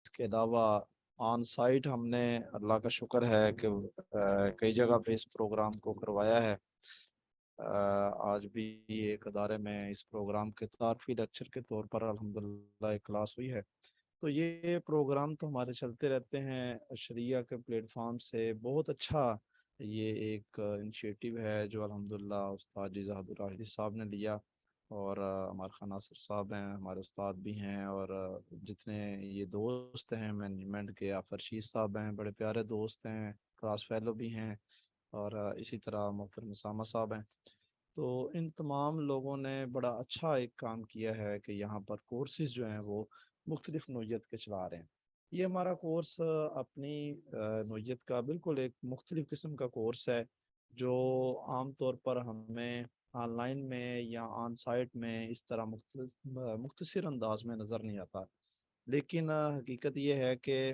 اس کے علاوہ on site ہم نے اللہ کا شکر ہے کہ کئی جگہ پہ اس پروگرام کو کروایا ہے۔ آج بھی ایک ادارے میں اس پروگرام کے تعارفی لیکچر کے طور پر الحمدللہ ایک کلاس ہوئی ہے۔ تو یہ پروگرام تو ہمارے چلتے رہتے ہیں شریعہ کے پلیٹ فارم سے۔ بہت اچھا یہ ایک انیشیٹو ہے جو الحمدللہ استاد جزاحد الراشدی صاحب نے لیا، اور ہمارے خان ناصر صاحب ہیں، ہمارے استاد بھی ہیں، اور جتنے یہ دوست ہیں مینجمنٹ کے، آفر شید صاحب ہیں، بڑے پیارے دوست ہیں، کلاس فیلو بھی ہیں، اور اسی طرح محترم اسامہ صاحب ہیں۔ تو ان تمام لوگوں نے بڑا اچھا ایک کام کیا ہے کہ یہاں پر کورسز جو ہیں وہ مختلف نوعیت کے چلا رہے ہیں۔ یہ ہمارا کورس اپنی نوعیت کا بالکل ایک مختلف قسم کا کورس ہے، جو عام طور پر ہمیں آن لائن میں یا آن سائٹ میں اس طرح مختصر انداز میں نظر نہیں آتا۔ لیکن حقیقت یہ ہے کہ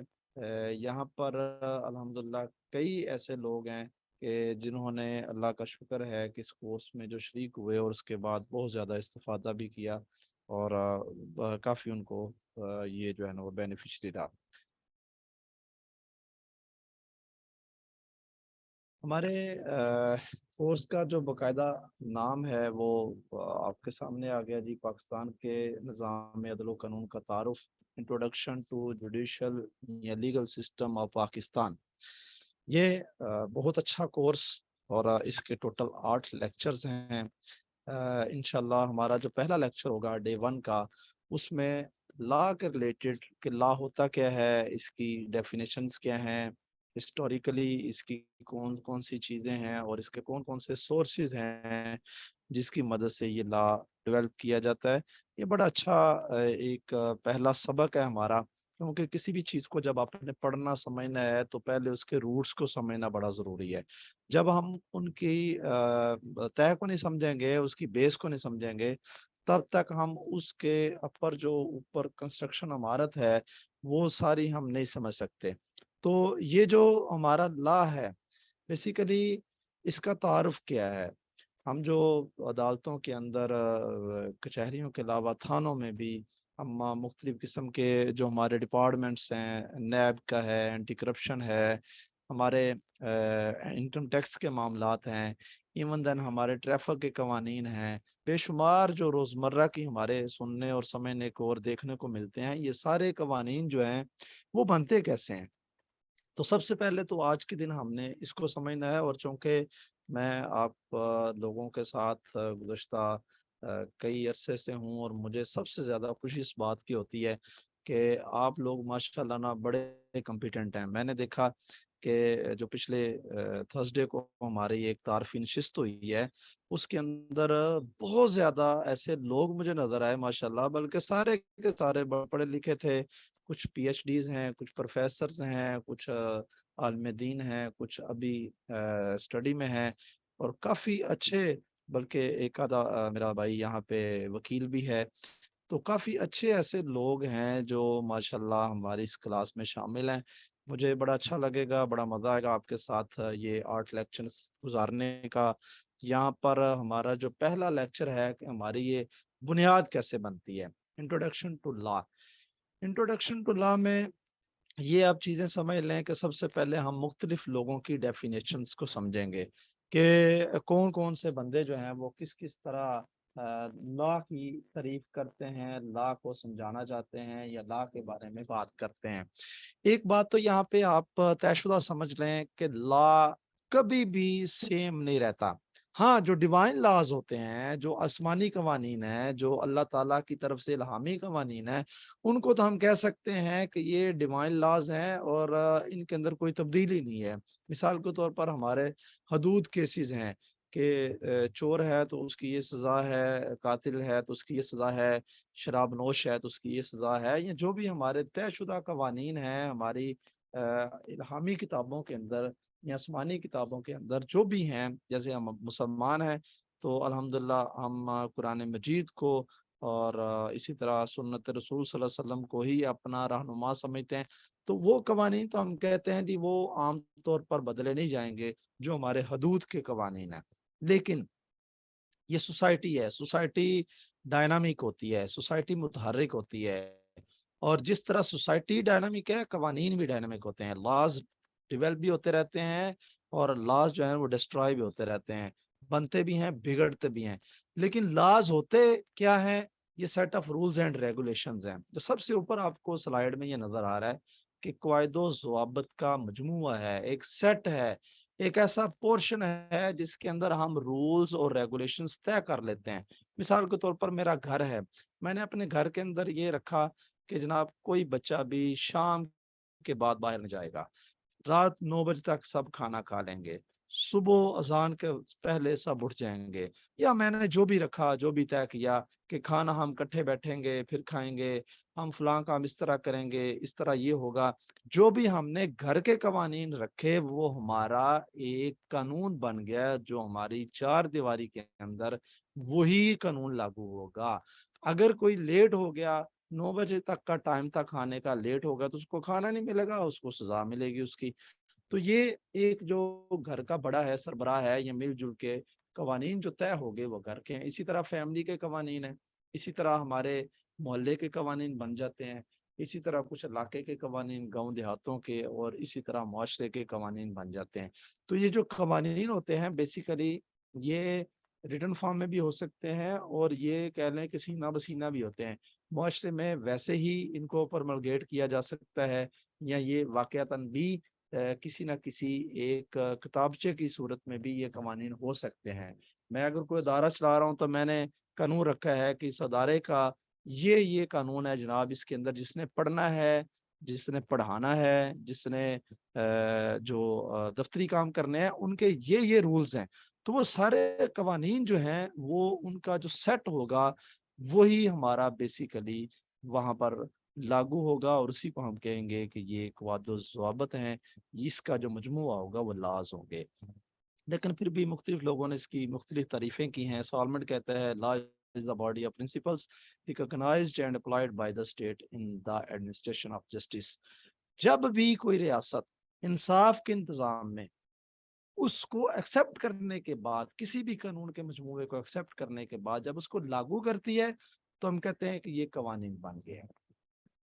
یہاں پر الحمدللہ کئی ایسے لوگ ہیں کہ جنہوں نے اللہ کا شکر ہے کہ اس کورس میں جو شریک ہوئے اور اس کے بعد بہت زیادہ استفادہ بھی کیا، اور کافی ان کو یہ جو ہے نا وہ بینیفیشری رہا۔ ہمارے کورس کا جو باقاعدہ نام ہے وہ آپ کے سامنے آ گیا جی، پاکستان کے نظام عدل و قانون کا تعارف، انٹروڈکشن ٹو جوڈیشل یا لیگل سسٹم آف پاکستان۔ یہ بہت اچھا کورس، اور اس کے ٹوٹل 8 لیکچرز ہیں۔ انشاءاللہ ہمارا جو پہلا لیکچر ہوگا ڈے 1 کا، اس میں لا کے ریلیٹڈ کہ لا ہوتا کیا ہے، اس کی ڈیفینیشنز کیا ہیں، ہسٹوریکلی اس کی کون کون سی چیزیں ہیں، اور اس کے کون کون سے سورسز ہیں جس کی مدد سے یہ لا ڈیولپ کیا جاتا ہے۔ یہ بڑا اچھا ایک پہلا سبق ہے ہمارا، کیونکہ کسی بھی چیز کو جب آپ نے پڑھنا سمجھنا ہے تو پہلے اس کے روٹس کو سمجھنا بڑا ضروری ہے۔ جب ہم ان کی طے کو نہیں سمجھیں گے، اس کی بیس کو نہیں سمجھیں گے، تب تک ہم اس کے اپر جو اوپر کنسٹرکشن عمارت ہے وہ ساری ہم نہیں سمجھ سکتے۔ تو یہ جو ہمارا لا ہے، بیسیکلی اس کا تعارف کیا ہے؟ ہم جو عدالتوں کے اندر کچہریوں کے علاوہ تھانوں میں بھی ہم مختلف قسم کے جو ہمارے ڈپارٹمنٹس ہیں، نیب کا ہے، اینٹی کرپشن ہے، ہمارے انکم ٹیکس کے معاملات ہیں، ایون دین ہمارے ٹریفک کے قوانین ہیں، بے شمار جو روزمرہ کی ہمارے سننے اور سمجھنے کو اور دیکھنے کو ملتے ہیں، یہ سارے قوانین جو ہیں وہ بنتے کیسے ہیں؟ تو سب سے پہلے تو آج کے دن ہم نے اس کو سمجھنا ہے، اور چونکہ میں آپ لوگوں کے ساتھ گزشتہ کئی عرصے سے ہوں، اور مجھے سب سے زیادہ خوشی اس بات کی ہوتی ہے کہ آپ لوگ ماشاء اللہ نا بڑے کمپیٹنٹ ہیں۔ میں نے دیکھا کہ جو پچھلے تھرسڈے کو ہماری ایک تعارفی نشست ہوئی ہے، اس کے اندر بہت زیادہ ایسے لوگ مجھے نظر آئے ماشاء اللہ، بلکہ سارے کے سارے پڑھے لکھے تھے، کچھ پی ایچ ڈیز ہیں، کچھ پروفیسرز ہیں، کچھ عالم دین ہیں، کچھ ابھی اسٹڈی میں ہیں، اور کافی اچھے، بلکہ ایک آدھا میرا بھائی یہاں پہ وکیل بھی ہے۔ تو کافی اچھے ایسے لوگ ہیں جو ماشاءاللہ ہماری اس کلاس میں شامل ہیں۔ مجھے بڑا اچھا لگے گا، بڑا مزہ آئے گا آپ کے ساتھ یہ 8 لیکچرز گزارنے کا۔ یہاں پر ہمارا جو پہلا لیکچر ہے کہ ہماری یہ بنیاد کیسے بنتی ہے، introduction to law. Introduction to law میں یہ آپ چیزیں سمجھ لیں کہ سب سے پہلے ہم مختلف لوگوں کی ڈیفینیشنز کو سمجھیں گے کہ کون کون سے بندے جو ہیں وہ کس کس طرح لا کی تعریف کرتے ہیں، لا کو سمجھانا چاہتے ہیں، یا لا کے بارے میں بات کرتے ہیں۔ ایک بات تو یہاں پہ آپ طے شدہ سمجھ لیں کہ لا کبھی بھی سیم نہیں رہتا۔ ہاں، جو ڈیوائن لاز ہوتے ہیں، جو آسمانی قوانین ہیں، جو اللہ تعالیٰ کی طرف سے الہامی قوانین ہیں، ان کو تو ہم کہہ سکتے ہیں کہ یہ ڈیوائن لاز ہیں، اور ان کے اندر کوئی تبدیلی نہیں ہے۔ مثال کے طور پر ہمارے حدود کیسز ہیں کہ چور ہے تو اس کی یہ سزا ہے، قاتل ہے تو اس کی یہ سزا ہے، شراب نوش ہے تو اس کی یہ سزا ہے۔ یہ جو بھی ہمارے طے شدہ قوانین ہیں ہماری الہامی کتابوں کے اندر یا آسمانی کتابوں کے اندر جو بھی ہیں، جیسے ہم مسلمان ہیں تو الحمدللہ ہم قرآن مجید کو اور اسی طرح سنت رسول صلی اللہ علیہ وسلم کو ہی اپنا رہنما سمجھتے ہیں، تو وہ قوانین تو ہم کہتے ہیں جی وہ عام طور پر بدلے نہیں جائیں گے جو ہمارے حدود کے قوانین ہیں۔ لیکن یہ سوسائٹی ہے، سوسائٹی ڈائنامک ہوتی ہے، سوسائٹی متحرک ہوتی ہے۔ اور جس طرح سوسائٹی ڈائنامک ہے، قوانین بھی ڈائنامک ہوتے ہیں، لاز ڈیولپ بھی ہوتے رہتے ہیں اور لاز جو ہیں وہ ڈسٹرائے بھی ہوتے رہتے ہیں، بنتے بھی ہیں بگڑتے بھی ہیں۔ لیکن لاز ہوتے کیا ہیں؟ یہ set of rules and regulations ہیں۔ جو سب سے اوپر آپ کو سلائیڈ میں یہ نظر آ رہا ہے کہ قواعد و ضوابط کا مجموعہ ہے، ایک سیٹ ہے، ایک ایسا پورشن ہے جس کے اندر ہم رولز اور ریگولیشنز طے کر لیتے ہیں۔ مثال کے طور پر میرا گھر ہے، میں نے اپنے گھر کے اندر یہ رکھا کہ جناب کوئی بچہ بھی شام کے بعد باہر نہیں جائے گا، رات 9 بجے تک سب کھانا کھا لیں گے، صبح اذان کے پہلے سب اٹھ جائیں گے، یا میں نے جو بھی رکھا، جو بھی طے کیا کہ کھانا ہم کٹھے بیٹھیں گے پھر کھائیں گے، ہم فلاں کام اس طرح کریں گے، اس طرح یہ ہوگا، جو بھی ہم نے گھر کے قوانین رکھے وہ ہمارا ایک قانون بن گیا جو ہماری چار دیواری کے اندر وہی قانون لاگو ہوگا۔ اگر کوئی لیٹ ہو گیا، 9 بجے تک کا ٹائم تھا کھانے کا، لیٹ ہو گیا تو اس کو کھانا نہیں ملے گا، اس کو سزا ملے گی اس کی۔ تو یہ ایک جو گھر کا بڑا ہے، سربراہ ہے، یہ مل جل کے قوانین جو طے ہو گئے وہ گھر کے ہیں۔ اسی طرح فیملی کے قوانین ہیں، اسی طرح ہمارے محلے کے قوانین بن جاتے ہیں، اسی طرح کچھ علاقے کے قوانین، گاؤں دیہاتوں کے، اور اسی طرح معاشرے کے قوانین بن جاتے ہیں۔ تو یہ جو قوانین ہوتے ہیں بیسیکلی یہ ریٹن فارم میں بھی ہو سکتے ہیں اور یہ کہہ لیں کہ سینہ بسینہ بھی ہوتے ہیں۔ معاشرے میں ویسے ہی ان کو پرملگیٹ کیا جا سکتا ہے، یا یہ واقعتاً بھی کسی نہ کسی ایک کتابچے کی صورت میں بھی یہ قوانین ہو سکتے ہیں۔ میں اگر کوئی ادارہ چلا رہا ہوں تو میں نے قانون رکھا ہے کہ اس ادارے کا یہ قانون ہے جناب، اس کے اندر جس نے پڑھنا ہے، جس نے پڑھانا ہے، جس نے جو دفتری کام کرنے ہیں، ان کے یہ رولز ہیں۔ تو وہ سارے قوانین جو ہیں وہ ان کا جو سیٹ ہوگا وہی ہمارا بیسیکلی وہاں پر لاگو ہوگا، اور اسی کو ہم کہیں گے کہ یہ قواعد و ضوابط ہیں، اس کا جو مجموعہ ہوگا وہ لاز ہوں گے۔ لیکن پھر بھی مختلف لوگوں نے اس کی مختلف تعریفیں کی ہیں۔ سالمنٹ کہتا ہے لا is the body of principles recognized and applied by the state in the administration of justice۔ جب بھی کوئی ریاست انصاف کے انتظام میں اس کو ایکسپٹ کرنے کے بعد، کسی بھی قانون کے مجموعے کو ایکسپٹ کرنے کے بعد جب اس کو لاگو کرتی ہے تو ہم کہتے ہیں کہ یہ قوانین بن گئے ہیں۔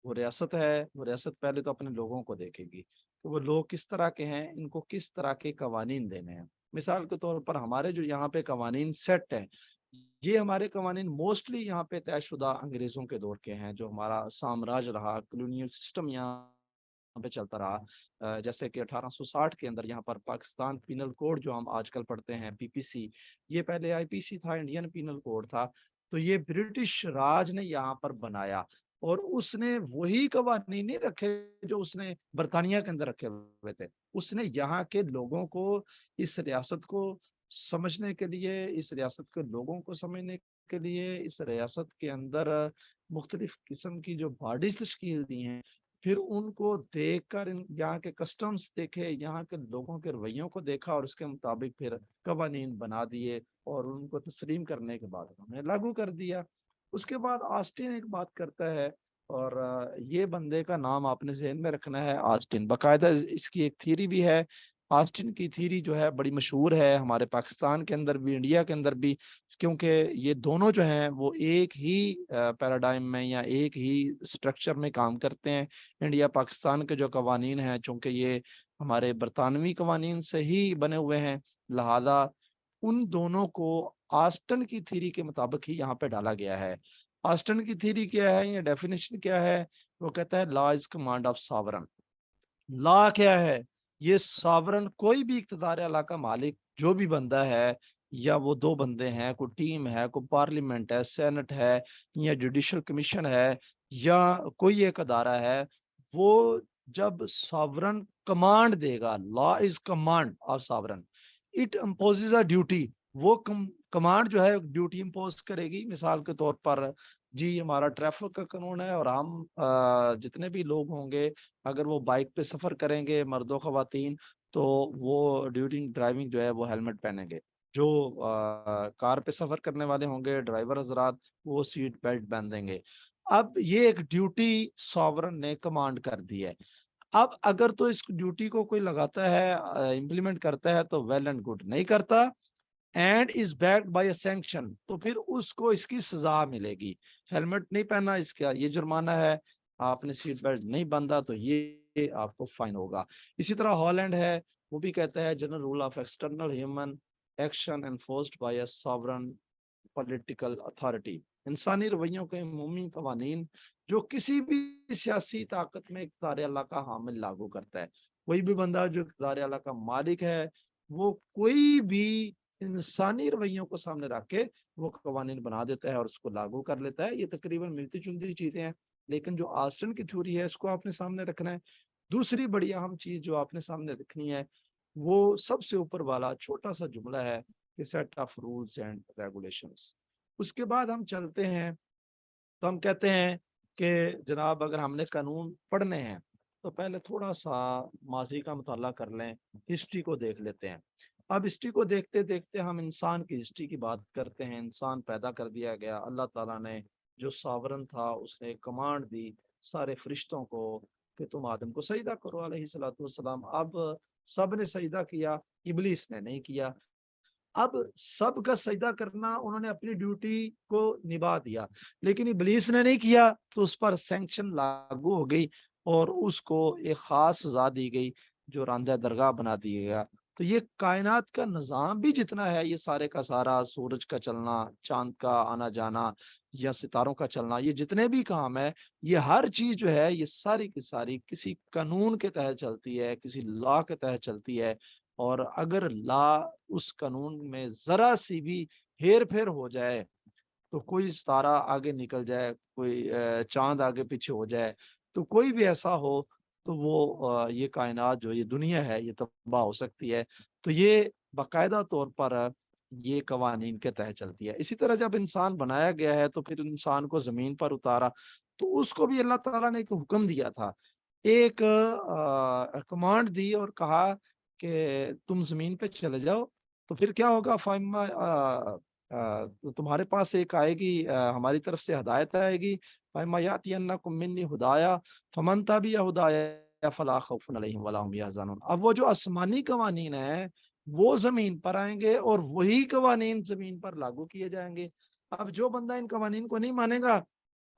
وہ ریاست ہے، وہ ریاست پہلے تو اپنے لوگوں کو دیکھے گی کہ وہ لوگ کس طرح کے ہیں، ان کو کس طرح کے قوانین دینے ہیں۔ مثال کے طور پر ہمارے جو یہاں پہ قوانین سیٹ ہیں، یہ ہمارے قوانین موسٹلی یہاں پہ طے شدہ انگریزوں کے دور کے ہیں، جو ہمارا سامراج رہا، کلونیل سسٹم یہاں پہ چلتا رہا۔ جیسے کہ 1860 کے اندر یہاں پر پاکستان پینل کوڈ جو ہم آج کل پڑھتے ہیں، پی پی سی، یہ پہلے آئی پی سی تھا، انڈین پینل کوڈ تھا۔ تو یہ برٹش راج نے یہاں پر بنایا، اور اس نے وہی قوانین نہیں رکھے جو اس نے برطانیہ کے اندر رکھے ہوئے تھے۔ اس نے یہاں کے لوگوں کو، اس ریاست کو سمجھنے کے لیے، اس ریاست کے لوگوں کو سمجھنے کے لیے، اس ریاست کے اندر مختلف قسم کی جو باڈیز تشکیل دی ہیں، پھر ان کو دیکھ کر یہاں کے کسٹمز دیکھے، یہاں کے لوگوں کے رویوں کو دیکھا، اور اس کے مطابق پھر قوانین بنا دیے، اور ان کو تسلیم کرنے کے بعد انہوں نے لاگو کر دیا۔ اس کے بعد آسٹن ایک بات کرتا ہے، اور یہ بندے کا نام آپ نے ذہن میں رکھنا ہے، آسٹن۔ باقاعدہ اس کی ایک تھیری بھی ہے۔ آسٹن کی تھیری جو ہے بڑی مشہور ہے ہمارے پاکستان کے اندر بھی، انڈیا کے اندر بھی، کیونکہ یہ دونوں جو ہیں وہ ایک ہی پیراڈائم میں یا ایک ہی سٹرکچر میں کام کرتے ہیں۔ انڈیا پاکستان کے جو قوانین ہیں چونکہ یہ ہمارے برطانوی قوانین سے ہی بنے ہوئے ہیں، لہذا ان دونوں کو آسٹن کی تھیری کے مطابق ہی یہاں پہ ڈالا گیا ہے۔ آسٹن کی تھیری کیا ہے، یا ڈیفینیشن کیا ہے؟ وہ کہتا ہے لا از کمانڈ آف ساورن۔ لا کیا ہے؟ یہ ساورن، کوئی بھی اقتدار اعلیٰ کا مالک جو بھی بندہ ہے، یا وہ دو بندے ہیں، کوئی ٹیم ہے، کوئی پارلیمنٹ ہے، سینٹ ہے، یا جوڈیشل کمیشن ہے، یا کوئی ایک ادارہ ہے، وہ جب ساورن کمانڈ دے گا، law is command of sovereign, it imposes a duty, وہ کمانڈ جو ہے ڈیوٹی امپوز کرے گی۔ مثال کے طور پر جی ہمارا ٹریفک کا قانون ہے، اور ہم جتنے بھی لوگ ہوں گے اگر وہ بائک پہ سفر کریں گے، مرد و خواتین، تو وہ ڈیوٹی ڈرائیونگ جو ہے وہ ہیلمٹ پہنیں گے۔ جو کار پہ سفر کرنے والے ہوں گے، ڈرائیور حضرات، وہ سیٹ بیلٹ باندھ دیں گے۔ اب یہ ایک ڈیوٹی ساورن نے کمانڈ کر دی ہے۔ اب اگر تو اس ڈیوٹی کو کوئی لگاتا ہے، امپلیمنٹ کرتا ہے تو ویل اینڈ گڈ، نہیں کرتا and is backed by a sanction, تو پھر اس کو اس کی سزا ملے گی۔ ہیلمٹ نہیں پہنا، اس کا یہ جرمانہ ہے، آپ نے سیٹ بیلٹ نہیں باندھا تو یہ آپ کو فائن ہوگا۔ اسی طرح ہالینڈ ہے، وہ بھی کہتا ہے general rule of external human action enforced by a sovereign political authority, انسانی رویوں کے عمومی قوانین جو کسی بھی سیاسی طاقت میں اقتدار اللہ کا حامل لاگو کرتا ہے۔ کوئی بھی بندہ جو اقتدار اللہ کا مالک ہے وہ کوئی بھی انسانی رویوں کو سامنے رکھ کے وہ قوانین بنا دیتا ہے اور اس کو لاگو کر لیتا ہے۔ یہ تقریباً ملتی جلتی چیزیں ہیں، لیکن جو آسٹن کی تھیوری ہے اس کو آپ نے سامنے رکھنا ہے۔ دوسری بڑی اہم چیز جو آپ نے سامنے رکھنی ہے وہ سب سے اوپر والا چھوٹا سا جملہ ہے کہ set of rules and regulations. اس کے بعد ہم چلتے ہیں تو ہم کہتے ہیں کہ جناب اگر ہم نے قانون پڑھنے ہیں تو پہلے تھوڑا سا ماضی کا مطالعہ کر لیں، ہسٹری کو دیکھ لیتے ہیں۔ اب ہسٹری کو دیکھتے دیکھتے ہم انسان کی ہسٹری کی بات کرتے ہیں۔ انسان پیدا کر دیا گیا، اللہ تعالیٰ نے جو ساورن تھا اس نے کمانڈ دی سارے فرشتوں کو کہ تم آدم کو سجدہ کرو علیہ الصلوۃ والسلام۔ اب سب نے سجدہ کیا، ابلیس نے نہیں کیا۔ اب سب کا سجدہ کرنا انہوں نے اپنی ڈیوٹی کو نبھا دیا، لیکن ابلیس نے نہیں کیا تو اس پر سینکشن لاگو ہو گئی اور اس کو ایک خاص سزا دی گئی جو راندہ درگاہ بنا دیا گیا۔ تو یہ کائنات کا نظام بھی جتنا ہے، یہ سارے کا سارا، سورج کا چلنا، چاند کا آنا جانا یا ستاروں کا چلنا، یہ جتنے بھی کام ہے، یہ ہر چیز جو ہے یہ ساری کی ساری کسی قانون کے تحت چلتی ہے، کسی لا کے تحت چلتی ہے۔ اور اگر لا اس قانون میں ذرا سی بھی ہیر پھیر ہو جائے تو کوئی ستارہ آگے نکل جائے، کوئی چاند آگے پیچھے ہو جائے، تو کوئی بھی ایسا ہو تو وہ یہ کائنات جو یہ دنیا ہے یہ تباہ ہو سکتی ہے۔ تو یہ باقاعدہ طور پر یہ قوانین کے تحت چلتی ہے۔ اسی طرح جب انسان بنایا گیا ہے تو پھر انسان کو زمین پر اتارا تو اس کو بھی اللہ تعالیٰ نے ایک حکم دیا تھا، ایک کمانڈ دی اور کہا کہ تم زمین پہ چلے جاؤ تو پھر کیا ہوگا، فائما تو تمہارے پاس ایک آئے گی، ہماری طرف سے ہدایت آئے گی، فائما یاتینکم منی ہدایا فمن تبع ہدایا فلا خوف علیہم ولا هم یحزنون۔ اب وہ جو آسمانی قوانین ہیں وہ زمین پر آئیں گے اور وہی قوانین زمین پر لاگو کیے جائیں گے۔ اب جو بندہ ان قوانین کو نہیں مانے گا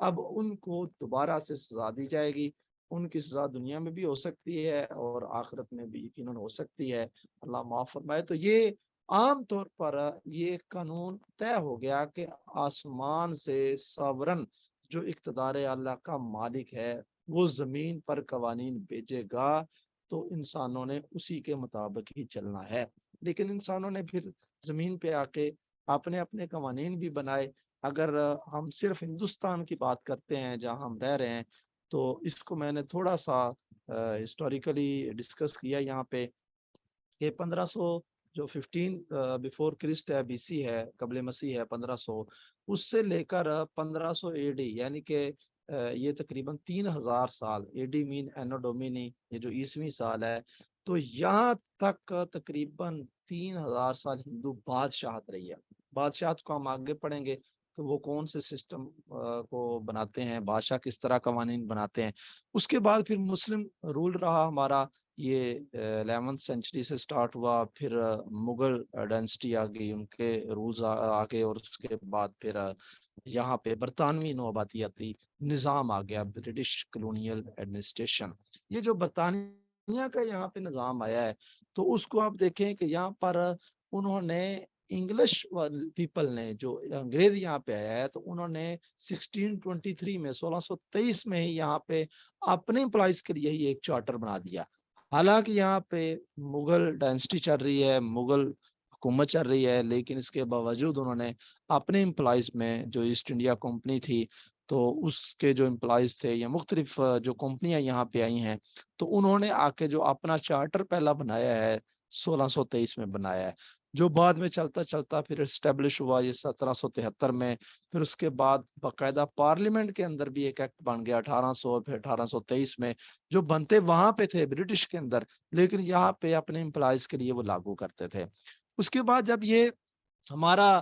اب ان کو دوبارہ سے سزا دی جائے گی۔ ان کی سزا دنیا میں بھی ہو سکتی ہے اور آخرت میں بھی یقیناً ہو سکتی ہے، اللہ معاف فرمائے۔ تو یہ عام طور پر یہ قانون طے ہو گیا کہ آسمان سے ساورن جو اقتدار اللہ کا مالک ہے وہ زمین پر قوانین بھیجے گا تو انسانوں نے اسی کے مطابق ہی چلنا ہے۔ لیکن انسانوں نے پھر زمین پہ آ کے اپنے اپنے قوانین بھی بنائے۔ اگر ہم صرف ہندوستان کی بات کرتے ہیں جہاں ہم رہ رہے ہیں تو اس کو میں نے تھوڑا سا ہسٹوریکلی ڈسکس کیا یہاں پہ کہ 1500 جو 15 بیفور کرسٹ ہے، بی سی ہے، قبل مسیح ہے 1500، اس سے لے کر 1500 اے ڈی یعنی کہ یہ تقریباً 3000 سال، اے ڈی مین اینو ڈومینی، یہ جو عیسوی سال ہے، تو یہاں تک تقریباً 3000 سال ہندو بادشاہت رہی ہے۔ بادشاہت کو ہم آگے پڑھیں گے کہ وہ کون سے سسٹم کو بناتے ہیں، بادشاہ کس طرح قوانین بناتے ہیں۔ اس کے بعد پھر مسلم رول رہا ہمارا، یہ 11 سینچری سے سٹارٹ ہوا، پھر مغل ڈائنسٹی آ گئی، ان کے رولز آگے، اور اس کے بعد پھر یہاں پہ برطانوی نوآبادیاتی نظام آ گیا، برٹش کلونیل ایڈمنسٹریشن۔ یہ جو برطانیہ کا یہاں پہ نظام آیا ہے تو اس کو آپ دیکھیں کہ یہاں پر انہوں نے انگلش پیپل نے، جو انگریز یہاں پہ آیا ہے، تو انہوں نے 1623 میں 1623 میں ہی یہاں پہ اپنے امپلائز کے لیے ہی ایک چارٹر بنا دیا۔ حالانکہ یہاں پہ مغل ڈائنسٹی چل رہی ہے، مغل حکومت چل رہی ہے، لیکن اس کے باوجود انہوں نے اپنے امپلائز میں، جو ایسٹ انڈیا کمپنی تھی تو اس کے جو امپلائز تھے یا مختلف جو کمپنیاں یہاں پہ آئی ہیں، تو انہوں نے آ کے جو اپنا چارٹر پہلا بنایا ہے 1623 میں بنایا ہے، جو بعد میں چلتا چلتا پھر اسٹیبلش ہوا یہ 1773 میں۔ پھر اس کے بعد باقاعدہ پارلیمنٹ کے اندر بھی ایک ایکٹ بن گیا 1800، پھر 1823 میں، جو بنتے وہاں پہ تھے برٹش کے اندر، لیکن یہاں پہ اپنے امپلائز کے لیے وہ لاگو کرتے تھے۔ اس کے بعد جب یہ ہمارا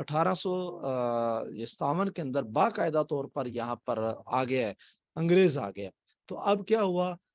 1857 کے اندر باقاعدہ طور پر یہاں پر آ گیا ہے، انگریز آ گیا، تو اب کیا ہوا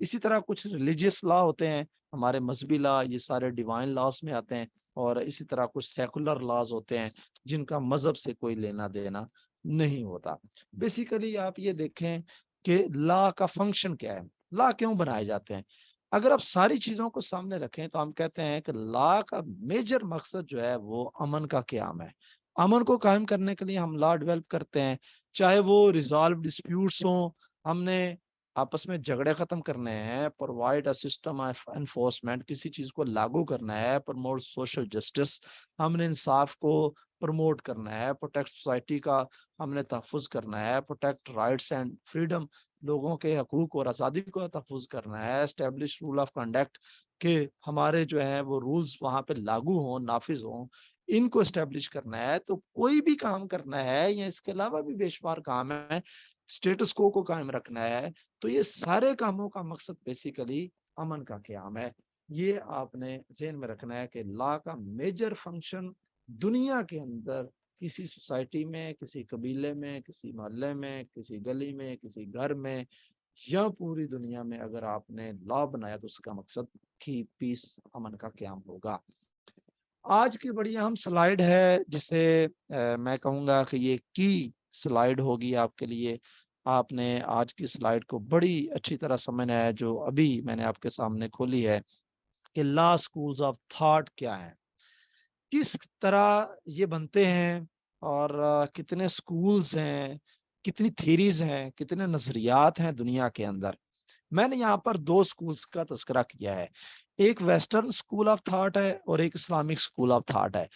اسی طرح کچھ ریلیجیس لا ہوتے ہیں، ہمارے مذہبی لا، یہ سارے ڈیوائن لاس میں آتے ہیں، اور اسی طرح کچھ سیکولر لاز ہوتے ہیں جن کا مذہب سے کوئی لینا دینا نہیں ہوتا۔ بیسیکلی آپ یہ دیکھیں کہ لا کا فنکشن کیا ہے، لا کیوں بنائے جاتے ہیں۔ اگر آپ ساری چیزوں کو سامنے رکھیں تو ہم کہتے ہیں کہ لا کا میجر مقصد جو ہے وہ امن کا قیام ہے۔ امن کو قائم کرنے کے لیے ہم لا ڈیولپ کرتے ہیں، چاہے وہ ریزالو ڈسپیوٹس ہوں، ہم نے آپس میں جھگڑے ختم کرنے ہیں، provide a system of enforcement, کسی چیز کو لاگو کرنا ہے، پروموٹ سوشل جسٹس، ہم نے انصاف کو پروموٹ کرنا ہے، پروٹیکٹ سوسائٹی کا ہم نے تحفظ کرنا ہے، پروٹیکٹ رائٹس اینڈ فریڈم، لوگوں کے حقوق اور آزادی کو تحفظ کرنا ہے، اسٹیبلش رول آف کنڈکٹ، کہ ہمارے جو ہیں وہ رولز وہاں پہ لاگو ہوں، نافذ ہوں، ان کو اسٹیبلش کرنا ہے۔ تو کوئی بھی کام کرنا ہے یا اس کے علاوہ بھی بے شمار کام ہے، اسٹیٹس کو قائم رکھنا ہے، تو یہ سارے کاموں کا مقصد بیسیکلی امن کا قیام ہے۔ یہ آپ نے ذہن میں رکھنا ہے کہ لا کا میجر فنکشن دنیا کے اندر کسی سوسائٹی میں، کسی قبیلے میں، کسی محلے میں، کسی گلی میں، کسی گھر میں، یا پوری دنیا میں اگر آپ نے لا بنایا تو اس کا مقصد کی پیس، امن کا قیام ہوگا۔ آج کی بڑی اہم سلائیڈ ہے جسے میں کہوں گا کہ یہ کی سلائیڈ ہوگی آپ کے لیے۔ آپ نے آج کی سلائیڈ کو بڑی اچھی طرح سمجھنا ہے، جو ابھی میں نے آپ کے سامنے کھولی ہے، کہ لا سکولز آف تھاٹ کیا ہے، کس طرح یہ بنتے ہیں، اور کتنے سکولز ہیں، کتنی تھیریز ہیں، کتنے نظریات ہیں دنیا کے اندر۔ میں نے یہاں پر دو سکولز کا تذکرہ کیا ہے، ایک ویسٹرن سکول آف تھاٹ ہے اور ایک اسلامک سکول آف تھاٹ ہے۔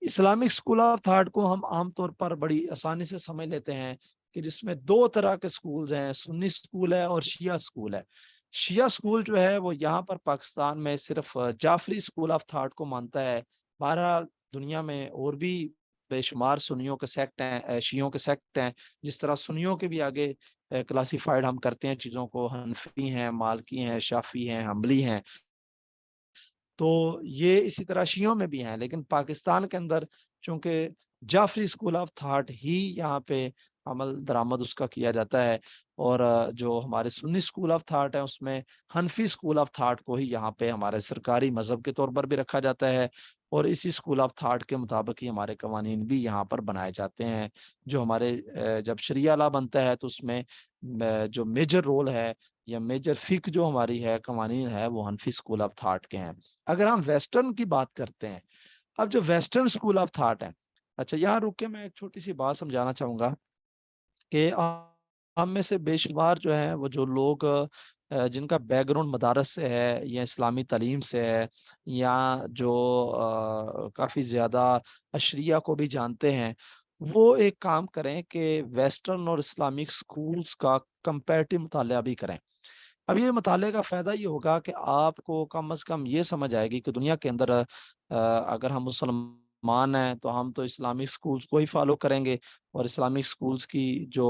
اسلامک سکول آف تھاٹ کو ہم عام طور پر بڑی آسانی سے سمجھ لیتے ہیں کہ جس میں دو طرح کے سکولز ہیں، سنی سکول ہے اور شیعہ سکول ہے۔ شیعہ سکول جو ہے وہ یہاں پر پاکستان میں صرف جعفری سکول آف تھاٹ کو مانتا ہے۔ بہرحال دنیا میں اور بھی بے شمار سنیوں کے سیکٹ ہیں، شیعوں کے سیکٹ ہیں، جس طرح سنیوں کے بھی آگے کلاسیفائڈ ہم کرتے ہیں چیزوں کو، حنفی ہیں، مالکی ہیں، شافی ہیں، حنبلی ہیں، تو یہ اسی طرح شیعوں میں بھی ہیں۔ لیکن پاکستان کے اندر چونکہ جعفری سکول آف تھاٹ ہی یہاں پہ عمل درآمد اس کا کیا جاتا ہے، اور جو ہمارے سنی سکول آف تھاٹ ہے اس میں حنفی سکول آف تھاٹ کو ہی یہاں پہ ہمارے سرکاری مذہب کے طور پر بھی رکھا جاتا ہے، اور اسی سکول آف تھاٹ کے مطابق ہی ہمارے قوانین بھی یہاں پر بنائے جاتے ہیں۔ جو ہمارے جب شریعہ لا بنتا ہے تو اس میں جو میجر رول ہے یا میجر فک جو ہماری ہے، قوانین ہے، وہ حنفی سکول آف تھاٹ کے ہیں۔ اگر ہم ویسٹرن کی بات کرتے ہیں، اب جو ویسٹرن سکول آف تھاٹ ہے، اچھا یہاں رک کے میں ایک چھوٹی سی بات سمجھانا چاہوں گا کہ ہم میں سے بے شمار جو ہیں وہ جو لوگ جن کا بیک گراؤنڈ مدارس سے ہے یا اسلامی تعلیم سے ہے، یا جو کافی زیادہ اشریہ کو بھی جانتے ہیں، وہ ایک کام کریں کہ ویسٹرن اور اسلامک سکولز کا کمپیریٹو مطالعہ بھی کریں۔ اب یہ مطالعے کا فائدہ یہ ہوگا کہ آپ کو کم از کم یہ سمجھ آئے گی کہ دنیا کے اندر اگر ہم مسلمان ہیں تو ہم تو اسلامک سکولز کو ہی فالو کریں گے، اور اسلامک سکولز کی جو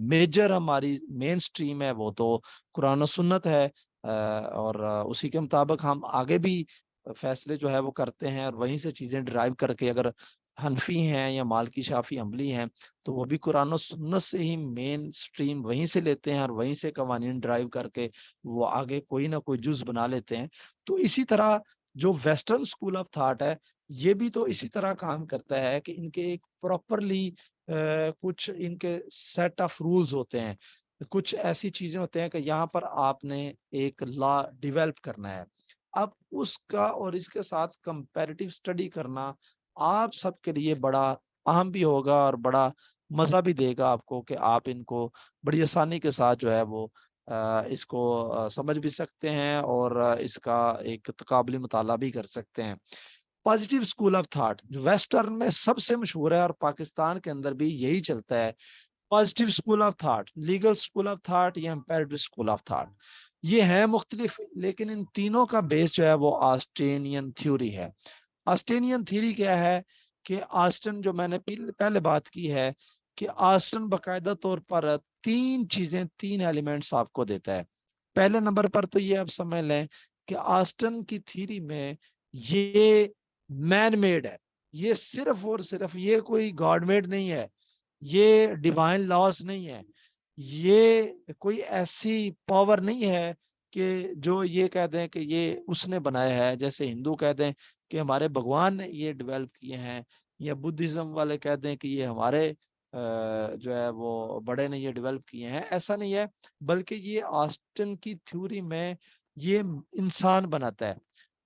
میجر ہماری مین سٹریم ہے وہ تو قرآن و سنت ہے، اور اسی کے مطابق ہم آگے بھی فیصلے جو ہے وہ کرتے ہیں، اور وہیں سے چیزیں ڈرائیو کر کے، اگر حنفی ہیں یا مالکی شافی حنبلی ہیں تو وہ بھی قرآن و سنت سے ہی مین سٹریم وہیں سے لیتے ہیں، اور وہیں سے قوانین ڈرائیو کر کے وہ آگے کوئی نہ کوئی جز بنا لیتے ہیں۔ تو اسی طرح جو ویسٹرن سکول آف تھاٹ ہے یہ بھی تو اسی طرح کام کرتا ہے کہ ان کے ایک پراپرلی کچھ ان کے سیٹ آف رولز ہوتے ہیں، کچھ ایسی چیزیں ہوتے ہیں کہ یہاں پر آپ نے ایک لا ڈیولپ کرنا ہے۔ اب اس کا اور اس کے ساتھ کمپیریٹیو اسٹڈی کرنا آپ سب کے لیے بڑا اہم بھی ہوگا، اور بڑا مزہ بھی دے گا آپ کو، کہ آپ ان کو بڑی آسانی کے ساتھ جو ہے وہ اس کو سمجھ بھی سکتے ہیں، اور اس کا ایک تقابلی مطالعہ بھی کر سکتے ہیں۔ پازیٹیو اسکول آف تھاٹ جو ویسٹرن میں سب سے مشہور ہے اور پاکستان کے اندر بھی یہی چلتا ہے، positive school of thought, legal school of thought یا امپیریٹو اسکول آف تھاٹ، یہ ہیں مختلف، لیکن ان تینوں کا بیس جو ہے وہ آسٹینین تھیوری ہے۔ آسٹینین تھیوری کیا ہے کہ آسٹن، جو میں نے پہلے بات کی ہے کہ آسٹن باقاعدہ طور پر تین چیزیں، تین ایلیمنٹس آپ کو دیتا ہے۔ پہلے نمبر پر تو یہ آپ سمجھ لیں کہ آسٹن کی تھیوری میں یہ مین میڈ ہے، یہ صرف اور صرف، یہ کوئی گاڈ میڈ نہیں ہے، یہ ڈیوائن لاس نہیں ہے، یہ کوئی ایسی پاور نہیں ہے کہ جو یہ کہہ دیں کہ یہ اس نے بنایا ہے، جیسے ہندو کہہ دیں کہ ہمارے بھگوان نے یہ ڈیولپ کیے ہیں، یا بدھزم والے کہہ دیں کہ یہ ہمارے جو ہے وہ بڑے نے یہ ڈیولپ کیے ہیں. ایسا نہیں ہے، بلکہ یہ آسٹن کی تھیوری میں یہ انسان بناتا ہے.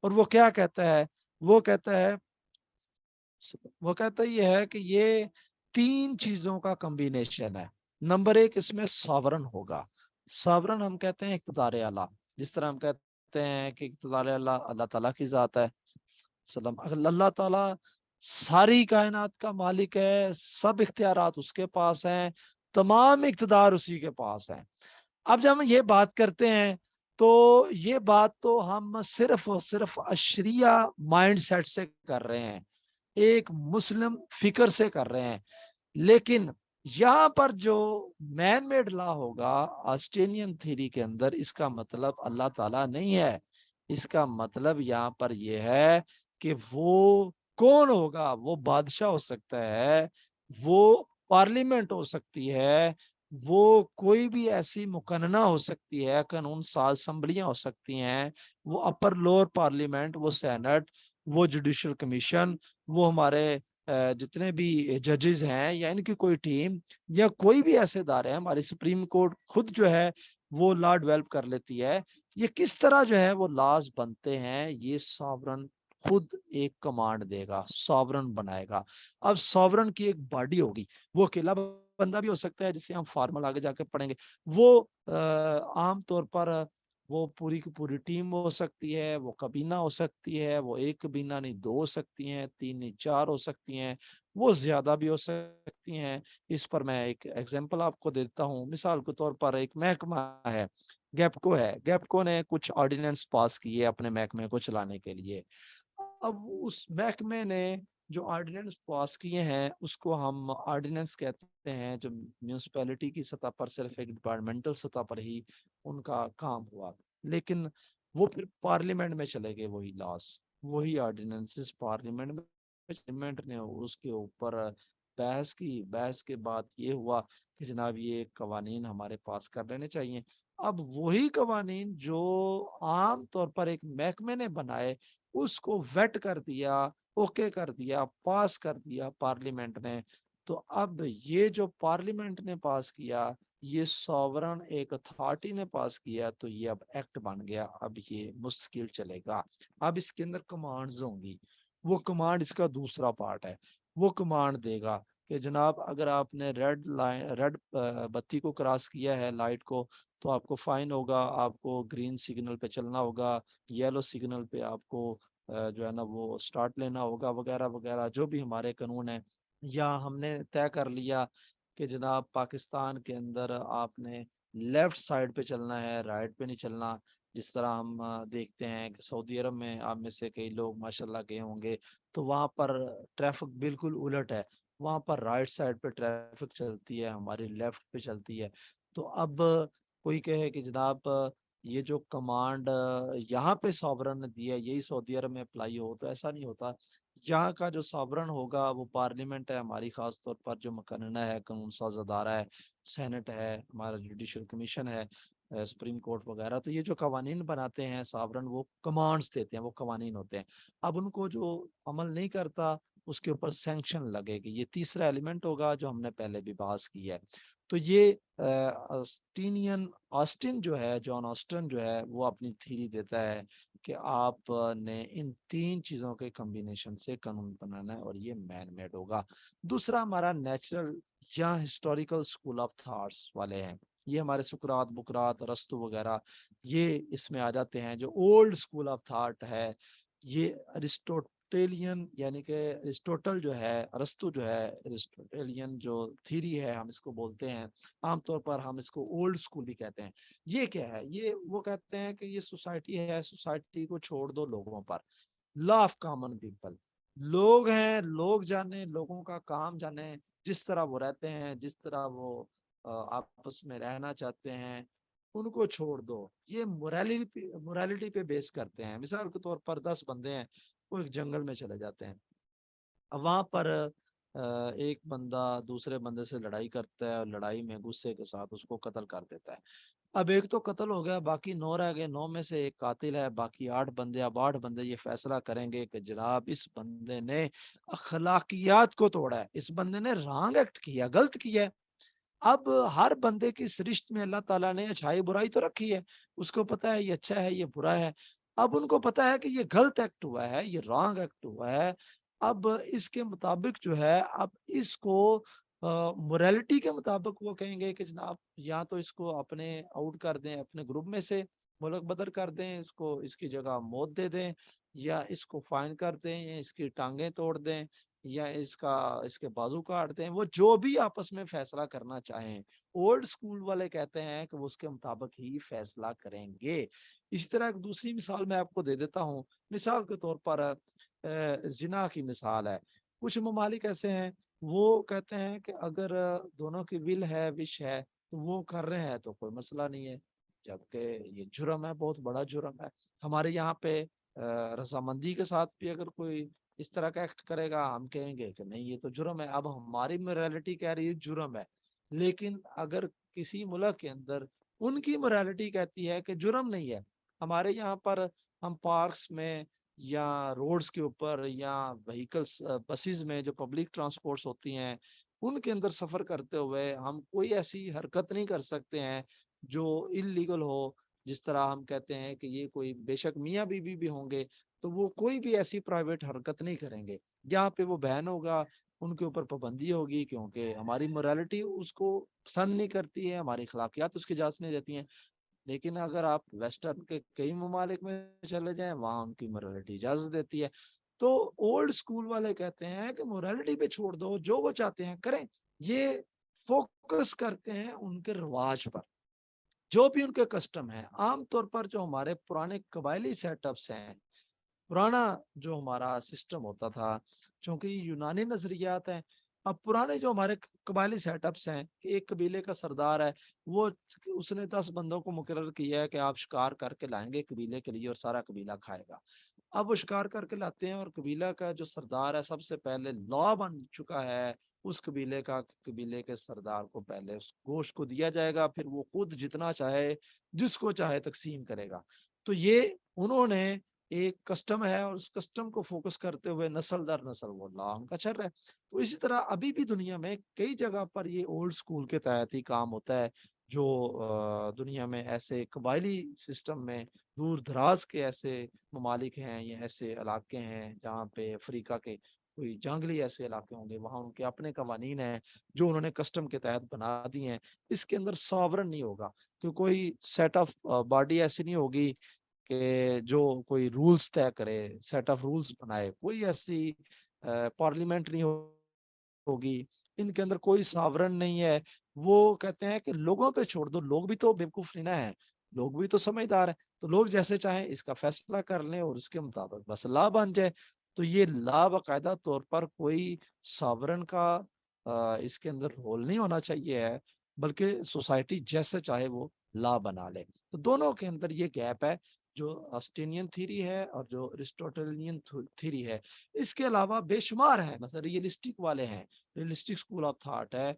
اور وہ کیا کہتا ہے؟ وہ کہتا ہے وہ کہتا یہ ہے کہ یہ تین چیزوں کا کمبینیشن ہے. نمبر ایک، اس میں ساورن ہوگا. ساورن ہم کہتے ہیں اقتدار اعلیٰ، جس طرح ہم کہتے ہیں کہ اقتدار اعلیٰ اللہ تعالیٰ کی ذات ہے. اللہ تعالیٰ ساری کائنات کا مالک ہے، سب اختیارات اس کے پاس ہیں، تمام اقتدار اسی کے پاس ہیں. اب جب ہم یہ بات کرتے ہیں تو یہ بات تو ہم صرف اور صرف اشریہ مائنڈ سیٹ سے کر رہے ہیں، ایک مسلم فکر سے کر رہے ہیں. لیکن یہاں پر جو مین میڈ لا ہوگا آسٹرینین تھیری کے اندر، اس کا مطلب اللہ تعالیٰ نہیں ہے. اس کا مطلب یہاں پر یہ ہے کہ وہ کون ہوگا؟ وہ بادشاہ ہو سکتا ہے، وہ پارلیمنٹ ہو سکتی ہے، وہ کوئی بھی ایسی مقننہ ہو سکتی ہے، قانون ساز اسمبلیاں ہو سکتی ہیں، وہ اپر لوور پارلیمنٹ، وہ سینٹ، وہ جوڈیشل کمیشن، وہ ہمارے جتنے بھی ججز ہیں، یا ان کی کوئی ٹیم، یا کوئی بھی ایسے ادارے ہیں. ہماری سپریم کورٹ خود جو ہے وہ لا ڈیولپ کر لیتی ہے. یہ کس طرح جو ہے وہ لاز بنتے ہیں؟ یہ ساورن خود ایک کمانڈ دے گا، ساورن بنائے گا. اب ساورن کی ایک باڈی ہوگی، وہ اکیلا بندہ بھی ہو سکتا ہے، جسے ہم فارمل آگے جا کے پڑھیں گے. وہ عام طور پر وہ پوری کی پوری ٹیم ہو سکتی ہے، وہ کابینہ ہو سکتی ہے، وہ ایک کابینہ نہیں، دو ہو سکتی ہیں، تین نہیں، چار ہو سکتی ہیں، وہ زیادہ بھی ہو سکتی ہیں. اس پر میں ایک ایگزامپل آپ کو دیتا ہوں. مثال کے طور پر ایک محکمہ ہے، گیپکو ہے. گیپکو نے کچھ آرڈیننس پاس کیے اپنے محکمے کو چلانے کے لیے. اب اس محکمے نے جو آرڈیننس پاس کیے ہیں اس کو ہم آرڈیننس کہتے ہیں، جو میونسپیلٹی کی سطح پر صرف ایک ڈپارٹمنٹل سطح پر ہی ان کا کام ہوا. لیکن وہ پھر پارلیمنٹ میں چلے گئے، وہی لاس، وہی آرڈیننسز پارلیمنٹ نے اس کے اوپر بحث کے بعد یہ ہوا کہ جناب یہ قوانین ہمارے پاس کر لینے چاہیے. اب وہی قوانین جو عام طور پر ایک محکمے نے بنائے، اس کو ویٹ کر دیا، اوکے کر دیا، پاس کر دیا پارلیمنٹ نے. تو اب یہ جو پارلیمنٹ نے پاس کیا، یہ سوورن ایک اتھارٹی نے پاس کیا، تو یہ اب ایکٹ بن گیا. اب یہ مستقل چلے گا. اب اس کے اندر کمانڈز ہوں گی. وہ کمانڈ اس کا دوسرا پارٹ ہے. وہ کمانڈ دے گا کہ جناب اگر آپ نے ریڈ بتی کو کراس کیا ہے، لائٹ کو، تو آپ کو فائن ہوگا، آپ کو گرین سگنل پہ چلنا ہوگا، یلو سگنل پہ آپ کو جو ہے نا وہ سٹارٹ لینا ہوگا، وغیرہ وغیرہ جو بھی ہمارے قانون ہیں. یا ہم نے طے کر لیا کہ جناب پاکستان کے اندر آپ نے لیفٹ سائڈ پہ چلنا ہے، رائٹ پہ نہیں چلنا. جس طرح ہم دیکھتے ہیں کہ سعودی عرب میں آپ میں سے کئی لوگ ماشاءاللہ گئے ہوں گے، تو وہاں پر ٹریفک بالکل الٹ ہے. وہاں پر رائٹ سائڈ پہ ٹریفک چلتی ہے، ہماری لیفٹ پہ چلتی ہے. تو اب کوئی کہے کہ جناب یہ جو کمانڈ یہاں پہ سوورن نے دیا ہے یہی سعودی عرب میں اپلائی ہو، تو ایسا نہیں ہوتا. یہاں کا جو سوورن ہوگا وہ پارلیمنٹ ہے ہماری، خاص طور پر جو مقننہ ہے، قانون ساز ادارہ ہے، سینٹ ہے، ہمارا جوڈیشل کمیشن ہے، سپریم کورٹ وغیرہ. تو یہ جو قوانین بناتے ہیں سوورن، وہ کمانڈز دیتے ہیں، وہ قوانین ہوتے ہیں. اب ان کو جو عمل نہیں کرتا اس کے اوپر سینکشن لگے گی. یہ تیسرا ایلیمنٹ ہوگا جو ہم نے پہلے بھی بحث کی ہے. تو یہ آسٹن جو ہے، جان آسٹن جو ہے، وہ اپنی تھیری دیتا ہے کہ آپ نے ان تین چیزوں کے کمبینیشن سے قانون بنانا ہے اور یہ مین میڈ ہوگا. دوسرا ہمارا نیچرل یا ہسٹوریکل اسکول آف تھاٹس والے ہیں. یہ ہمارے سقراط، بقراط، ارسطو وغیرہ یہ اس میں آ جاتے ہیں. جو اولڈ اسکول آف تھاٹ ہے، یہ ارسٹوٹیلین، یعنی کہ ارسٹوٹل جو ہے، ارسطو جو ہے، ارسٹوٹیلین جو تھیری ہے ہم اس کو بولتے ہیں. عام طور پر ہم اس کو اولڈ اسکول بھی کہتے ہیں. یہ کیا ہے؟ یہ وہ کہتے ہیں کہ یہ سوسائٹی ہے، سوسائٹی کو چھوڑ دو لوگوں پر. لا آف کامن پیپل، لوگ ہیں، لوگ جانے، لوگوں کا کام جانے، جس طرح وہ رہتے ہیں، جس طرح وہ آپس میں رہنا چاہتے ہیں، ان کو چھوڑ دو. یہ موریلٹی پہ بیس کرتے ہیں. مثال کے طور پر 10 بندے ہیں، وہ ایک جنگل میں چلے جاتے ہیں. اب وہاں پر ایک بندہ دوسرے بندے سے لڑائی کرتا ہے، اور لڑائی میں غصے کے ساتھ اس کو قتل کر دیتا ہے. اب ایک تو قتل ہو گیا، باقی 9 رہ گئے، 9 میں سے ایک قاتل ہے، باقی 8 بندے، اب 8 بندے یہ فیصلہ کریں گے کہ جناب اس بندے نے اخلاقیات کو توڑا ہے، اس بندے نے رانگ ایکٹ کیا، غلط کیا ہے۔ اب ہر بندے کی سرشت میں اللہ تعالیٰ نے اچھائی برائی تو رکھی ہے، اس کو پتا ہے یہ اچھا ہے یہ برا ہے۔ اب ان کو پتا ہے کہ یہ غلط ایکٹ ہوا ہے، یہ رانگ ایکٹ ہوا ہے۔ اب اس کے مطابق جو ہے، اب اس کو موریلٹی کے مطابق وہ کہیں گے کہ جناب یا تو اس کو اپنے آؤٹ کر دیں، اپنے گروپ میں سے ملک بدر کر دیں، اس کو اس کی جگہ موت دے دیں، یا اس کو فائن کر دیں، یا اس کی ٹانگیں توڑ دیں، یا اس کے بازو کاٹتے ہیں، وہ جو بھی آپس میں فیصلہ کرنا چاہیں۔ اولڈ سکول والے کہتے ہیں کہ وہ اس کے مطابق ہی فیصلہ کریں گے۔ اسی طرح ایک دوسری مثال میں آپ کو دے دیتا ہوں۔ مثال کے طور پر زنا کی مثال ہے۔ کچھ ممالک ایسے ہیں، وہ کہتے ہیں کہ اگر دونوں کی ول ہے، وش ہے، تو وہ کر رہے ہیں تو کوئی مسئلہ نہیں ہے، جبکہ یہ جرم ہے، بہت بڑا جرم ہے۔ ہمارے یہاں پہ رضامندی کے ساتھ بھی اگر کوئی اس طرح کا ایکٹ کرے گا، ہم کہیں گے کہ نہیں یہ تو جرم ہے۔ اب ہماری موریلٹی کہہ رہی ہے جرم ہے، لیکن اگر کسی ملک کے اندر ان کی موریلٹی کہتی ہے کہ جرم نہیں ہے، ہمارے یہاں پر ہم پارکس میں یا روڈز کے اوپر یا وہیکلس بسیز میں جو پبلک ٹرانسپورٹس ہوتی ہیں، ان کے اندر سفر کرتے ہوئے ہم کوئی ایسی حرکت نہیں کر سکتے ہیں جو انلیگل ہو۔ جس طرح ہم کہتے ہیں کہ یہ کوئی، بے شک میاں بیوی بھی ہوں گے تو وہ کوئی بھی ایسی پرائیویٹ حرکت نہیں کریں گے، جہاں پہ وہ بین ہوگا ان کے اوپر پابندی ہوگی، کیونکہ ہماری موریلٹی اس کو پسند نہیں کرتی ہے، ہماری اخلاقیات اس کی اجازت نہیں دیتی ہیں۔ لیکن اگر آپ ویسٹرن کے کئی ممالک میں چلے جائیں، وہاں ان کی موریلٹی اجازت دیتی ہے۔ تو اولڈ سکول والے کہتے ہیں کہ موریلٹی پہ چھوڑ دو، جو وہ چاہتے ہیں کریں۔ یہ فوکس کرتے ہیں ان کے رواج پر، جو بھی ان کے کسٹم ہے۔ عام طور پر جو ہمارے پرانے قبائلی سیٹ اپس ہیں، پرانا جو ہمارا سسٹم ہوتا تھا، چونکہ یہ یونانی نظریات ہیں، اب پرانے جو ہمارے قبائلی سیٹ اپس ہیں کہ ایک قبیلے کا سردار ہے، وہ اس نے 10 بندوں کو مقرر کیا ہے کہ آپ شکار کر کے لائیں گے قبیلے کے لیے اور سارا قبیلہ کھائے گا۔ اب وہ شکار کر کے لاتے ہیں اور قبیلہ کا جو سردار ہے، سب سے پہلے لا بن چکا ہے اس قبیلے کا، قبیلے کے سردار کو پہلے اس گوشت کو دیا جائے گا، پھر وہ خود جتنا چاہے جس کو چاہے تقسیم کرے گا۔ تو یہ انہوں نے ایک کسٹم ہے، اور اس کسٹم کو فوکس کرتے ہوئے نسل در نسل وہ لا ان کا چل رہا ہے۔ تو اسی طرح ابھی بھی دنیا میں کئی جگہ پر یہ اولڈ سکول کے تحت ہی کام ہوتا ہے، جو دنیا میں ایسے قبائلی سسٹم میں دور دراز کے ایسے ممالک ہیں یا ایسے علاقے ہیں جہاں پہ افریقہ کے کوئی جنگلی ایسے علاقے ہوں گے، وہاں ان کے اپنے قوانین ہیں جو انہوں نے کسٹم کے تحت بنا دی ہیں۔ اس کے اندر ساورن نہیں ہوگا، کہ کوئی سیٹ آف باڈی ایسی نہیں ہوگی کہ جو کوئی رولز طے کرے، سیٹ آف رولز بنائے، کوئی ایسی پارلیمنٹ نہیں ہوگی، ان کے اندر کوئی ساورن نہیں ہے۔ وہ کہتے ہیں کہ لوگوں پہ چھوڑ دو، لوگ بھی تو بیوقوف نہیں نہ ہیں، لوگ بھی تو سمجھدار ہیں، تو لوگ جیسے چاہیں اس کا فیصلہ کر لیں اور اس کے مطابق بس لا بن جائے۔ تو یہ لا باقاعدہ طور پر کوئی ساورن کا اس کے اندر رول نہیں ہونا چاہیے ہے، بلکہ سوسائٹی جیسے چاہے وہ لا بنا لے۔ تو دونوں کے اندر یہ گیپ ہے، جو آسٹینین تھیری ہے اور جو ارسٹوٹلین تھیری ہے۔ اس کے علاوہ بے شمار ہیں، مثلا ریئلسٹک والے ہیں، ریئلسٹک اسکول آف تھاٹ ہے،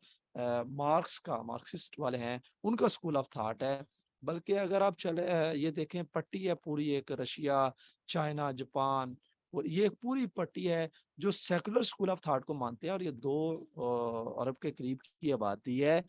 مارکس کا، مارکسسٹ والے ہیں، ان کا اسکول آف تھاٹ ہے۔ بلکہ اگر آپ چلے یہ دیکھیں، پٹی ہے پوری ایک، رشیا، چائنا، جاپان، اور یہ ایک پوری پٹی ہے جو سیکولر اسکول آف تھاٹ کو مانتے ہیں، اور یہ 2 ارب کے قریب کی آبادی ہے،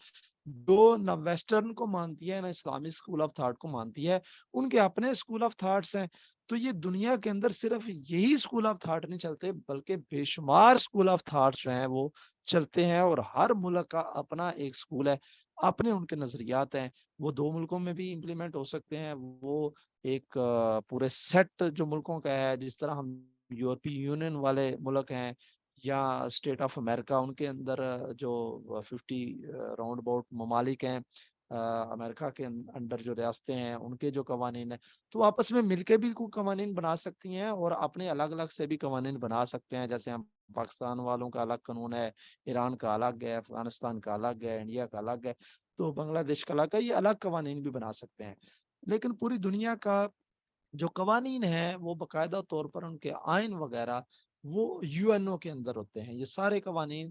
جو نہ ویسٹرن کو مانتی ہے نہ اسلامی اسکول آف تھاٹ کو مانتی ہے، ان کے اپنے اسکول آف تھاٹس ہیں۔ تو یہ دنیا کے اندر صرف یہی اسکول آف تھاٹ نہیں چلتے، بلکہ بے شمار اسکول آف تھاٹس جو ہیں وہ چلتے ہیں، اور ہر ملک کا اپنا ایک اسکول ہے، اپنے ان کے نظریات ہیں۔ وہ 2 ملکوں میں بھی امپلیمنٹ ہو سکتے ہیں، وہ ایک پورے سیٹ جو ملکوں کا ہے، جس طرح ہم یورپی یونین والے ملک ہیں یا اسٹیٹ آف امریکہ، ان کے اندر جو 50 راؤنڈ اباؤٹ ممالک ہیں امریکہ کے اندر، جو ریاستیں ہیں، ان کے جو قوانین ہیں، تو آپس میں مل کے بھی کوئی قوانین بنا سکتی ہیں، اور اپنے الگ الگ سے بھی قوانین بنا سکتے ہیں۔ جیسے ہم پاکستان والوں کا الگ قانون ہے، ایران کا الگ ہے، افغانستان کا الگ ہے، انڈیا کا الگ ہے، تو بنگلہ دیش کا الگ ہے، یہ الگ قوانین بھی بنا سکتے ہیں۔ لیکن پوری دنیا کا جو قوانین ہیں وہ باقاعدہ طور پر ان کے آئین وغیرہ وہ یو این او کے اندر ہوتے ہیں۔ یہ سارے قوانین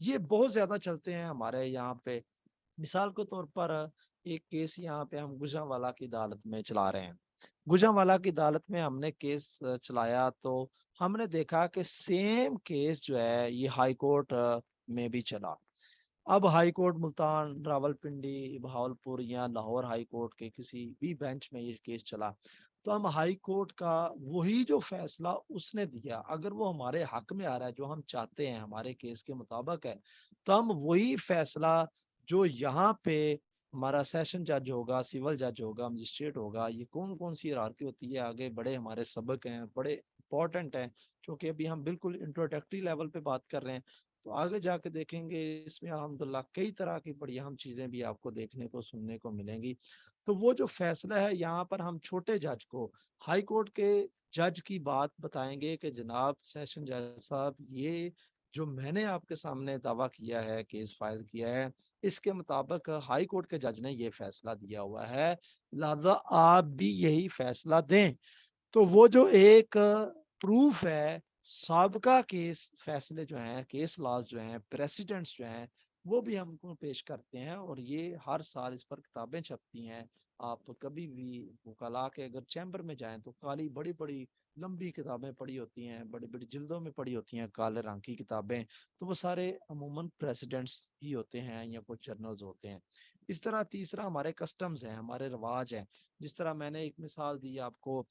یہ بہت زیادہ چلتے ہیں ہمارے یہاں پہ. مثال کے طور پر ایک کیس یہاں پہ ہم گوجرانوالہ کی عدالت میں چلا رہے ہیں. گوجرانوالہ کی عدالت میں ہم نے کیس چلایا تو ہم نے دیکھا کہ سیم کیس جو ہے یہ ہائی کورٹ میں بھی چلا. اب ہائی کورٹ ملتان، راولپنڈی، بہاولپور یا لاہور ہائی کورٹ کے کسی بھی بینچ میں یہ کیس چلا تو ہم ہائی کورٹ کا وہی جو فیصلہ اس نے دیا اگر وہ ہمارے حق میں آ رہا ہے، جو ہم چاہتے ہیں ہمارے کیس کے مطابق ہے، تو ہم وہی فیصلہ جو یہاں پہ ہمارا سیشن جج ہوگا، سول جج ہوگا، مجسٹریٹ ہوگا، یہ کون کون سی ہierarchy ہوتی ہے، آگے بڑے ہمارے سبق ہیں، بڑے امپورٹنٹ ہیں، کیونکہ ابھی ہم بالکل انٹروڈکٹری لیول پہ بات کر رہے ہیں. تو آگے جا کے دیکھیں گے اس میں الحمدللہ کئی طرح کی بڑی اہم چیزیں بھی آپ کو دیکھنے کو سننے کو ملیں گی. تو وہ جو فیصلہ ہے یہاں پر ہم چھوٹے جج کو ہائی کورٹ کے جج کی بات بتائیں گے کہ جناب سیشن جج صاحب، یہ جو میں نے آپ کے سامنے دعویٰ کیا ہے، کیس فائل کیا ہے، اس کے مطابق ہائی کورٹ کے جج نے یہ فیصلہ دیا ہوا ہے، لہذا آپ بھی یہی فیصلہ دیں. تو وہ جو ایک پروف ہے، سابقہ کیس فیصلے جو ہیں، کیس لاز جو ہیں، پریسیڈنٹس جو ہیں، وہ بھی ہم کو پیش کرتے ہیں اور یہ ہر سال اس پر کتابیں چھپتی ہیں. آپ کبھی بھی وکلاء کے اگر چیمبر میں جائیں تو کالی بڑی بڑی لمبی کتابیں پڑھی ہوتی ہیں، بڑی بڑی جلدوں میں پڑھی ہوتی ہیں کالے رنگ کی کتابیں، تو وہ سارے عموماً پریسیڈنٹس ہی ہوتے ہیں یا کچھ جرنلز ہوتے ہیں. اس طرح تیسرا ہمارے کسٹمز ہیں، ہمارے رواج ہیں. جس طرح میں نے ایک مثال دی آپ کو،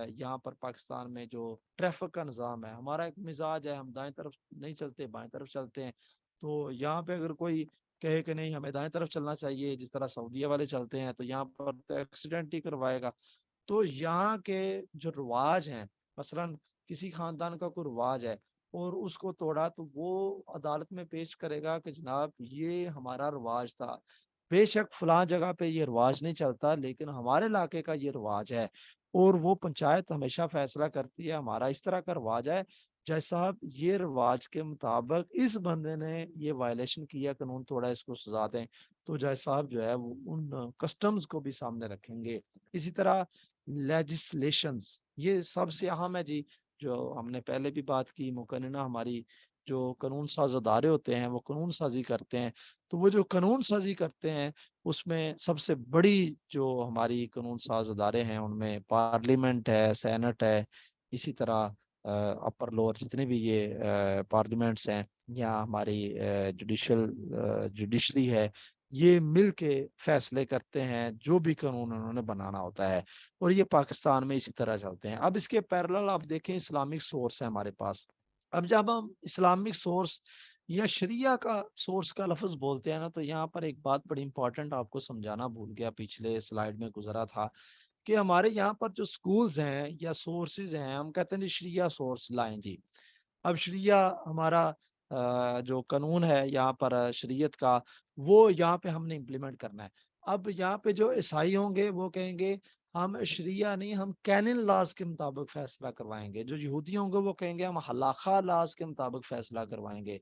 یہاں پر پاکستان میں جو ٹریفک کا نظام ہے، ہمارا ایک مزاج ہے، ہم دائیں طرف نہیں چلتے، بائیں طرف چلتے ہیں. تو یہاں پہ اگر کوئی کہے کہ نہیں ہمیں دائیں طرف چلنا چاہیے جس طرح سعودیہ والے چلتے ہیں، تو یہاں پر تو ایکسیڈنٹ ہی کروائے گا. تو یہاں کے جو رواج ہیں، مثلا کسی خاندان کا کوئی رواج ہے اور اس کو توڑا تو وہ عدالت میں پیش کرے گا کہ جناب یہ ہمارا رواج تھا، بے شک فلاں جگہ پہ یہ رواج نہیں چلتا لیکن ہمارے علاقے کا یہ رواج ہے. اور وہ پنچایت ہمیشہ فیصلہ کرتی ہے ہمارا اس طرح کا رواج ہے، جج صاحب یہ رواج کے مطابق اس بندے نے یہ وائلیشن کیا، قانون توڑا، اس کو سزا دیں. تو جج صاحب جو ہے وہ ان کسٹمز کو بھی سامنے رکھیں گے. اسی طرح لیجسلیشنز، یہ سب سے اہم ہے جی، جو ہم نے پہلے بھی بات کی، مقننہ ہماری جو قانون ساز ادارے ہوتے ہیں وہ قانون سازی کرتے ہیں. تو وہ جو قانون سازی کرتے ہیں اس میں سب سے بڑی جو ہماری قانون ساز ادارے ہیں ان میں پارلیمنٹ ہے، سینٹ ہے، اسی طرح اپر لور جتنے بھی یہ پارلیمنٹس ہیں یا ہماری جوڈیشری ہے، یہ مل کے فیصلے کرتے ہیں جو بھی قانون انہوں نے بنانا ہوتا ہے. اور یہ پاکستان میں اسی طرح چلتے ہیں. اب اس کے پیرلل آپ دیکھیں اسلامک سورس ہے ہمارے پاس. اب جب ہم اسلامک سورس یا شریعہ کا سورس کا لفظ بولتے ہیں نا، تو یہاں پر ایک بات بڑی امپورٹنٹ آپ کو سمجھانا بھول گیا، پچھلے سلائیڈ میں گزرا تھا، کہ ہمارے یہاں پر جو سکولز ہیں یا سورسز ہیں، ہم کہتے ہیں جی شریعہ سورس لائیں جی. اب شریعہ ہمارا جو قانون ہے یہاں پر شریعت کا، وہ یہاں پہ ہم نے امپلیمنٹ کرنا ہے. اب یہاں پہ جو عیسائی ہوں گے وہ کہیں گے ہم شریعہ نہیں، ہم کینن لاز کے مطابق فیصلہ کروائیں گے. جو یہودی ہوں گے وہ کہیں گے ہم ہلاخا لاز کے مطابق فیصلہ کروائیں گے.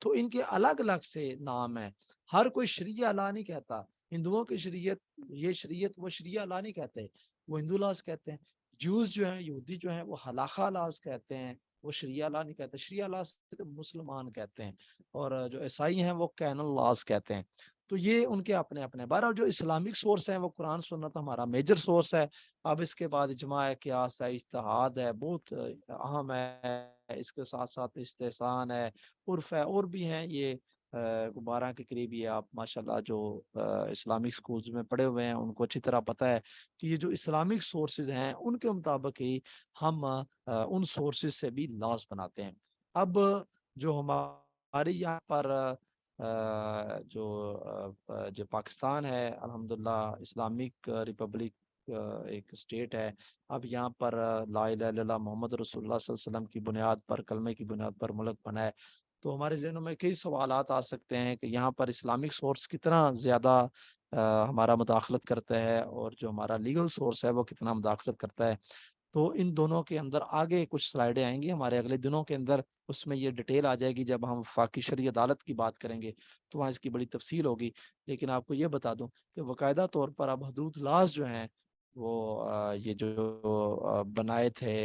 تو ان کے الگ الگ سے نام ہیں. ہر کوئی شریعہ لا نہیں کہتا. ہندوؤں کی شریعت یہ شریعت، وہ شریعہ لا نہیں کہتے، وہ ہندو لاز کہتے ہیں. جوز جو ہیں، یہودی جو ہیں، وہ ہلاخا لاز کہتے ہیں، وہ شریعہ لا نہیں کہتے. شریعہ لاز مسلمان کہتے ہیں. اور جو عیسائی ہیں وہ کینن لاز کہتے ہیں. تو یہ ان کے اپنے اپنے. بہرحال جو اسلامک سورس ہیں وہ قرآن سنت ہمارا میجر سورس ہے. اب اس کے بعد اجماع ہے، قیاس ہے، اجتہاد ہے، بہت اہم ہے. اس کے ساتھ ساتھ استحسان ہے، عرف ہے، اور بھی ہیں. یہ 12 کے قریب یہ آپ ماشاءاللہ جو اسلامک سکولز میں پڑھے ہوئے ہیں ان کو اچھی طرح پتہ ہے کہ یہ جو اسلامک سورسز ہیں ان کے مطابق ہی ہم ان سورسز سے بھی لاز بناتے ہیں. اب جو ہمارے یہاں پر جو پاکستان ہے الحمدللہ اسلامک ریپبلک ایک اسٹیٹ ہے. اب یہاں پر لا الہ الا اللہ محمد رسول اللہ صلی اللہ علیہ وسلم کی بنیاد پر، کلمے کی بنیاد پر ملک بنا ہے. تو ہمارے ذہنوں میں کئی سوالات آ سکتے ہیں کہ یہاں پر اسلامک سورس کتنا زیادہ ہمارا مداخلت کرتا ہے اور جو ہمارا لیگل سورس ہے وہ کتنا مداخلت کرتا ہے. تو ان دونوں کے اندر آگے کچھ سلائیڈیں آئیں گی ہمارے اگلے دنوں کے اندر، اس میں یہ ڈیٹیل آ جائے گی. جب ہم وفاقی شرعی عدالت کی بات کریں گے تو وہاں اس کی بڑی تفصیل ہوگی. لیکن آپ کو یہ بتا دوں کہ باقاعدہ طور پر اب حدود لاز جو ہیں وہ یہ جو بنائے تھے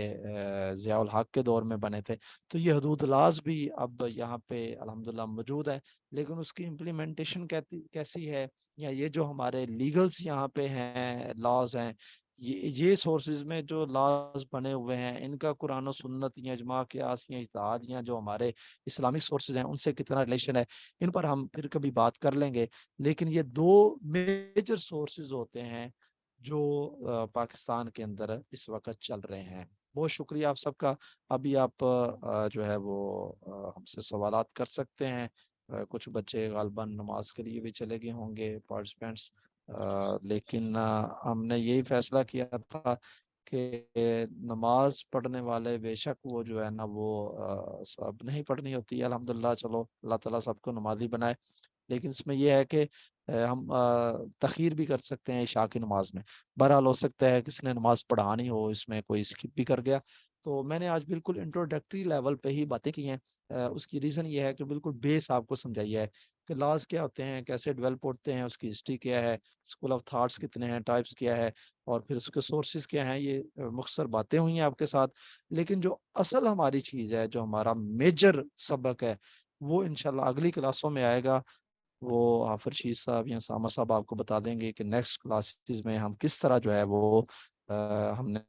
ضیاء الحق کے دور میں بنے تھے، تو یہ حدود لاز بھی اب یہاں پہ الحمدللہ موجود ہے، لیکن اس کی امپلیمنٹیشن کیسی ہے، یا یہ جو ہمارے لیگلز یہاں پہ ہیں، لاز ہیں، یہ سورسز میں جو لاز بنے ہوئے ہیں، ان کا قرآن و سنت یا اجماع قیاس یا اجتہاد یا جو ہمارے اسلامک سورسز ہیں ان سے کتنا ریلیشن ہے، ان پر ہم پھر کبھی بات کر لیں گے۔ لیکن یہ دو میجر سورسز ہوتے ہیں جو پاکستان کے اندر اس وقت چل رہے ہیں۔ بہت شکریہ آپ سب کا۔ ابھی آپ جو ہے وہ ہم سے سوالات کر سکتے ہیں۔ کچھ بچے غالباً نماز کے لیے بھی چلے گئے ہوں گے پارٹیسپینٹس، لیکن ہم نے یہی فیصلہ کیا تھا کہ نماز پڑھنے والے بے شک وہ جو ہے نا وہ سب نہیں پڑھنی ہوتی ہے، الحمدللہ، چلو اللہ تعالیٰ سب کو نمازی بنائے، لیکن اس میں یہ ہے کہ ہم تخیر بھی کر سکتے ہیں عشاء کی نماز میں۔ بہرحال ہو سکتا ہے کسی نے نماز پڑھانی ہو، اس میں کوئی اسکپ بھی کر گیا، تو میں نے آج بالکل انٹروڈکٹری لیول پہ ہی باتیں کی ہیں۔ اس کی ریزن یہ ہے کہ بالکل بیس آپ کو سمجھایا ہے کہ لاز کیا ہوتے ہیں، کیسے ڈیولپ ہوتے ہیں، اس کی ہسٹری کیا ہے، اسکول آف تھاٹس کتنے ہیں، ٹائپس کیا ہے، اور پھر اس کے سورسز کیا ہیں۔ یہ مختصر باتیں ہوئی ہیں آپ کے ساتھ، لیکن جو اصل ہماری چیز ہے، جو ہمارا میجر سبق ہے، وہ انشاءاللہ اگلی کلاسوں میں آئے گا۔ وہ حافظ رشید صاحب یا سامہ صاحب آپ کو بتا دیں گے کہ نیکسٹ کلاسز میں ہم کس طرح جو ہے وہ ہم نے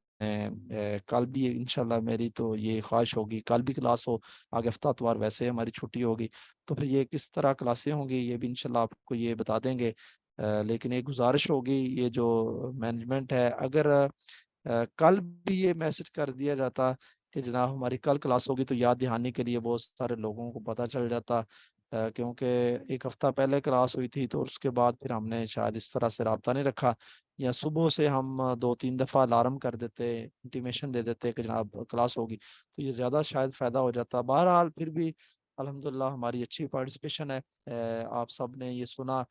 کل بھی انشاءاللہ میری تو یہ خواہش ہوگی کل بھی کلاس ہو، آگے ہفتہ اتوار ویسے ہماری چھٹی ہوگی، تو پھر یہ کس طرح کلاسیں ہوں گی یہ بھی انشاءاللہ آپ کو یہ بتا دیں گے۔ لیکن ایک گزارش ہوگی، یہ جو مینجمنٹ ہے، اگر کل بھی یہ میسج کر دیا جاتا کہ جناب ہماری کل کلاس ہوگی، تو یاد دہانی کے لیے بہت سارے لوگوں کو پتہ چل جاتا، کیونکہ ایک ہفتہ پہلے کلاس ہوئی تھی، تو اس کے بعد پھر ہم نے شاید اس طرح سے رابطہ نہیں رکھا، یا صبح سے ہم 2-3 دفعہ الارم کر دیتے، انٹیمیشن دے دیتے کہ جناب کلاس ہوگی، تو یہ زیادہ شاید فائدہ ہو جاتا۔ بہرحال پھر بھی الحمدللہ ہماری اچھی پارٹیسپیشن ہے، آپ سب نے یہ سنا،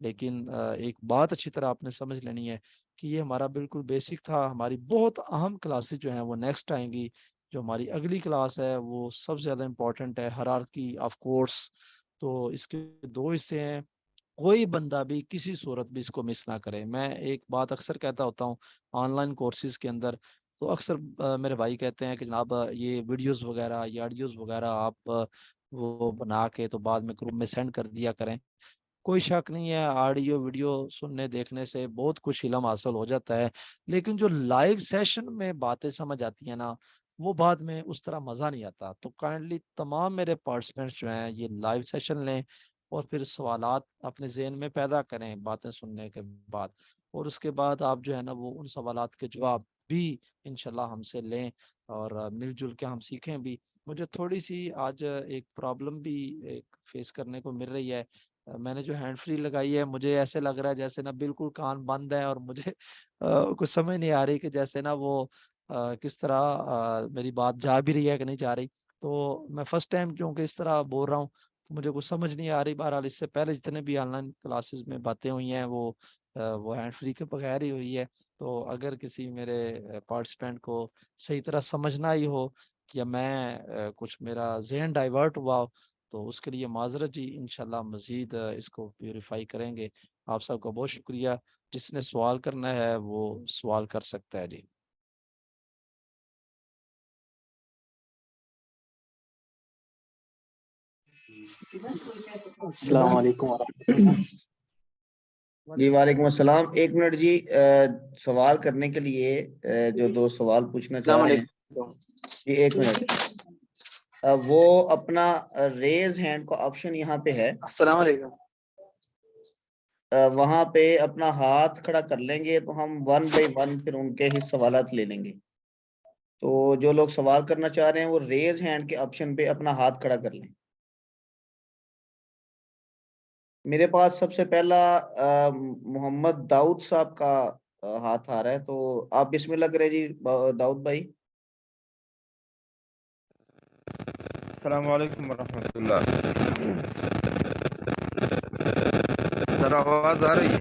لیکن ایک بات اچھی طرح آپ نے سمجھ لینی ہے کہ یہ ہمارا بالکل بیسک تھا۔ ہماری بہت اہم کلاسز جو ہیں وہ نیکسٹ آئیں گی۔ جو ہماری اگلی کلاس ہے وہ سب سے زیادہ امپورٹنٹ ہے، ہرارکی آف کورس، تو اس کے دو حصے ہیں، کوئی بندہ بھی کسی صورت بھی اس کو مس نہ کرے۔ میں ایک بات اکثر کہتا ہوتا ہوں آن لائن کورسز کے اندر، تو اکثر میرے بھائی کہتے ہیں کہ جناب یہ ویڈیوز وغیرہ یا آڈیوز وغیرہ آپ وہ بنا کے تو بعد میں گروپ میں سینڈ کر دیا کریں۔ کوئی شک نہیں ہے، آڈیو ویڈیو سننے دیکھنے سے بہت کچھ علم حاصل ہو جاتا ہے، لیکن جو لائیو سیشن میں باتیں سمجھ آتی ہیں نا، وہ بعد میں اس طرح مزہ نہیں آتا۔ تو کائنڈلی تمام میرے پارٹیسپینٹس جو ہیں یہ لائیو سیشن لیں، اور پھر سوالات اپنے ذہن میں پیدا کریں باتیں سننے کے بعد، اور اس کے بعد آپ جو ہے نا وہ ان سوالات کے جواب بھی انشاءاللہ ہم سے لیں، اور مل جل کے ہم سیکھیں بھی۔ مجھے تھوڑی سی آج ایک پرابلم بھی ایک فیس کرنے کو مل رہی ہے۔ میں نے جو ہینڈ فری لگائی ہے، مجھے ایسے لگ رہا ہے جیسے نا بالکل کان بند ہے، اور مجھے کچھ سمجھ نہیں آ رہی کہ جیسے نا وہ کس طرح میری بات جا بھی رہی ہے کہ نہیں جا رہی۔ تو میں فرسٹ ٹائم کیونکہ اس طرح بول رہا ہوں تو مجھے کچھ سمجھ نہیں آ رہی۔ بہرحال اس سے پہلے جتنے بھی آن لائن کلاسز میں باتیں ہوئی ہیں وہ ہینڈ فری کے بغیر ہی ہوئی ہے۔ تو اگر کسی میرے پارٹیسپینٹ کو صحیح طرح سمجھنا ہی ہو، یا میں کچھ میرا ذہن ڈائیورٹ ہوا ہو، تو اس کے لیے معذرت جی، انشاءاللہ مزید اس کو پیوریفائی کریں گے۔ آپ سب کا بہت شکریہ۔ جس نے سوال کرنا ہے وہ سوال کر سکتا ہے جی۔ السلام علیکم ورحمۃ اللہ۔ جی وعلیکم السلام۔ ایک منٹ جی، سوال کرنے کے لیے جو دو سوال پوچھنا چاہ رہے ہیں جی، ایک منٹ، وہ اپنا ریز ہینڈ کا آپشن یہاں پہ ہے، السلام علیکم، وہاں پہ اپنا ہاتھ کھڑا کر لیں گے تو ہم 1 بائی 1 پھر ان کے ہی سوالات لے لیں گے۔ تو جو لوگ سوال کرنا چاہ رہے ہیں وہ ریز ہینڈ کے آپشن پہ اپنا ہاتھ کھڑا کر لیں۔ میرے پاس سب سے پہلا محمد داؤد صاحب کا ہاتھ آ رہا ہے، تو آپ بسم اللہ کریں جی داؤد بھائی۔ السلام علیکم ورحمۃ اللہ۔ سر آواز آ رہی ہے؟